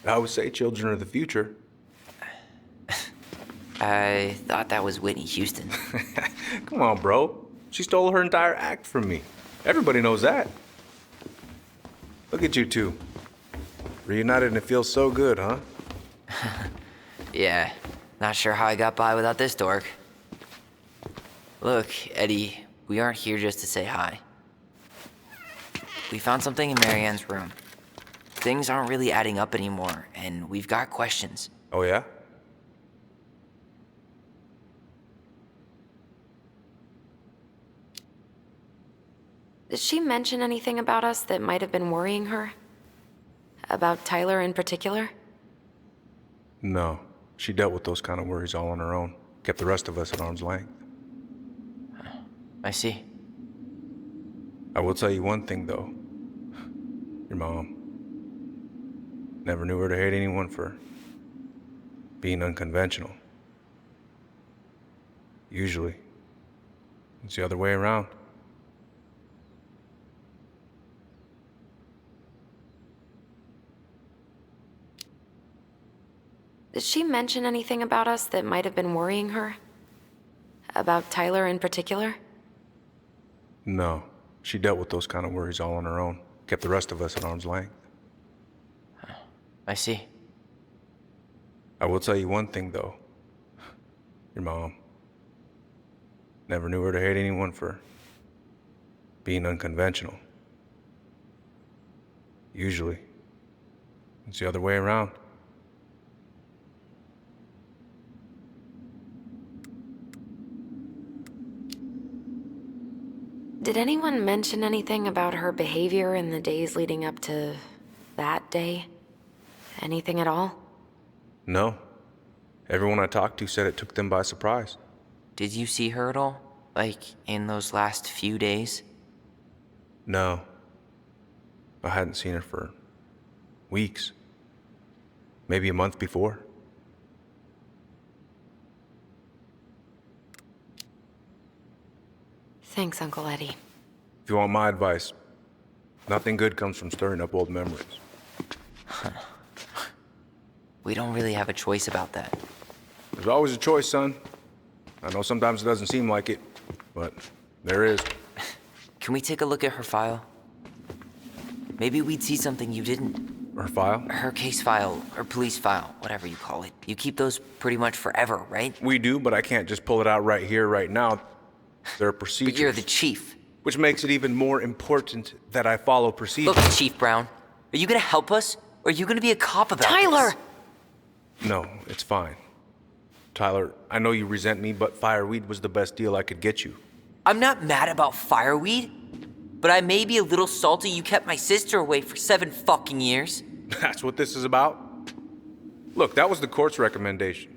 I always say children are the future. I thought that was Whitney Houston. Come on, bro. She stole her entire act from me. Everybody knows that. Look at you two. Reunited and it feels so good, huh? Yeah, not sure how I got by without this dork. Look, Eddie, we aren't here just to say hi. We found something in Marianne's room. Things aren't really adding up anymore, and we've got questions. Oh, yeah? Did she mention anything about us that might have been worrying her? About Tyler in particular? No. She dealt with those kind of worries all on her own. Kept the rest of us at arm's length. I see. I will tell you one thing, though. Your mom. Never knew her to hate anyone for being unconventional. Usually, it's the other way around. Did she mention anything about us that might have been worrying her? About Tyler in particular? No. She dealt with those kind of worries all on her own. Kept the rest of us at arm's length. I see. I will tell you one thing, though. Your mom. Never knew her to hate anyone for being unconventional. Usually, it's the other way around. Did anyone mention anything about her behavior in the days leading up to that day? Anything at all? No. Everyone I talked to said it took them by surprise. Did you see her at all? Like, in those last few days? No. I hadn't seen her for weeks. Maybe a month before. Thanks, Uncle Eddie. If you want my advice, nothing good comes from stirring up old memories. We don't really have a choice about that. There's always a choice, son. I know sometimes it doesn't seem like it, but there is. Can we take a look at her file? Maybe we'd see something you didn't. Her file? Her case file, or police file, whatever you call it. You keep those pretty much forever, right? We do, but I can't just pull it out right here, right now. There are procedures. But you're the chief. Which makes it even more important that I follow procedures. Look, Chief Brown, are you gonna help us? Or are you gonna be a cop about Tyler! this? No, it's fine. Tyler, I know you resent me, but fireweed was the best deal I could get you. I'm not mad about fireweed, but I may be a little salty you kept my sister away for 7 fucking years. That's what this is about? Look, that was the court's recommendation.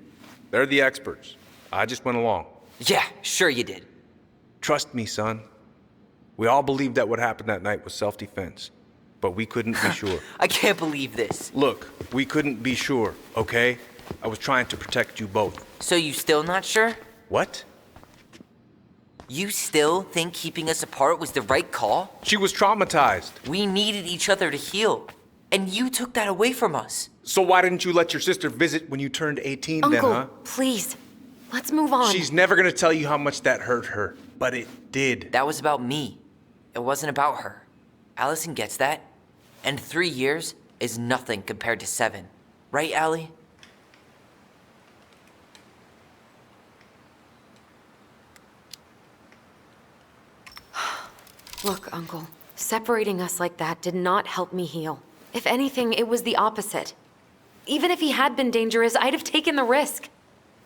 They're the experts. I just went along. Yeah, sure you did. Trust me, son. We all believed that what happened that night was self-defense, but we couldn't be sure. I can't believe this. Look, we couldn't be sure, okay? I was trying to protect you both. So you still not sure? What? You still think keeping us apart was the right call? She was traumatized. We needed each other to heal, and you took that away from us. So why didn't you let your sister visit when you turned 18 Uncle, then, huh? please. Let's move on. She's never gonna tell you how much that hurt her, but it did. That was about me. It wasn't about her. Alyson gets that, and 3 years is nothing compared to 7. Right, Allie? Look, Uncle, separating us like that did not help me heal. If anything, it was the opposite. Even if he had been dangerous, I'd have taken the risk.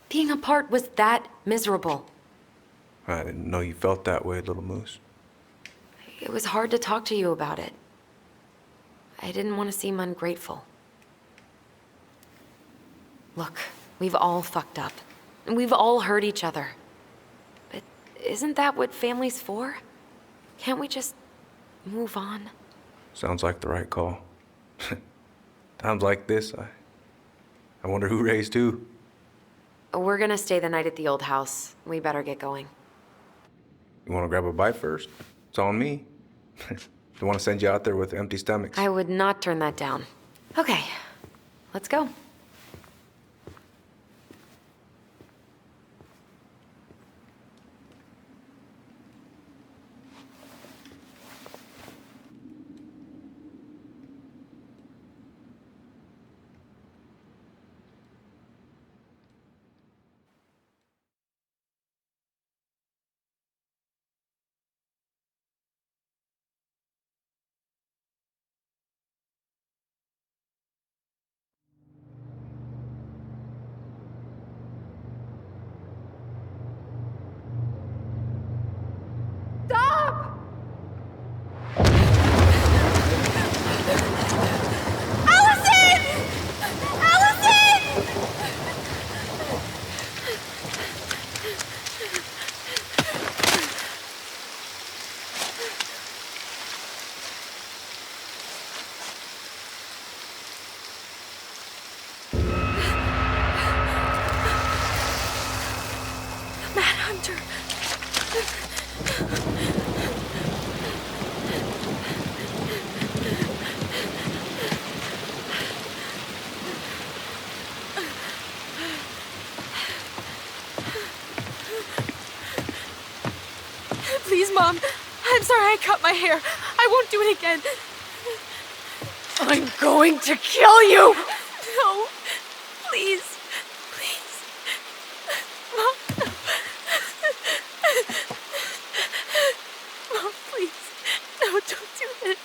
Being apart was that miserable. I didn't know you felt that way, little moose. It was hard to talk to you about it. I didn't want to seem ungrateful. Look, we've all fucked up. And we've all hurt each other. But isn't that what family's for? Can't we just move on? Sounds like the right call. Times like this, I wonder who raised who. We're gonna stay the night at the old house. We better get going. You wanna grab a bite first? It's on me. Don't wanna send you out there with empty stomachs. I would not turn that down. Okay, let's go. Please, Mom. I'm sorry I cut my hair. I won't do it again. I'm going to kill you! No. Please. Please. Mom. Mom, please. No, don't do this.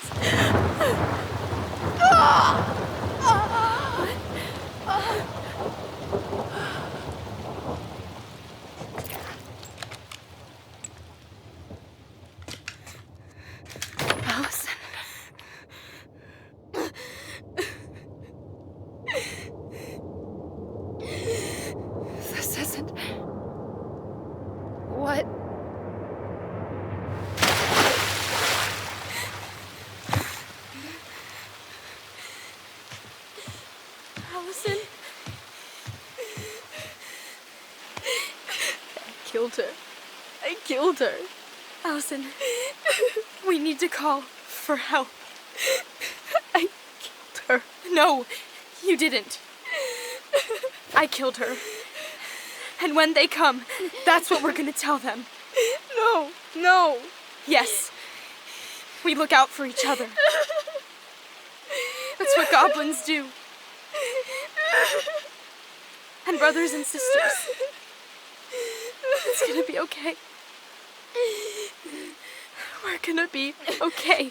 Alyson. This isn't... What? Alyson. I killed her. I killed her. Alyson, we need to call for help. I killed her. No, you didn't. I killed her. And when they come, that's what we're gonna tell them. No, no. Yes. We look out for each other. That's That's what goblins do. And brothers and sisters. It's gonna be okay. We're gonna be okay.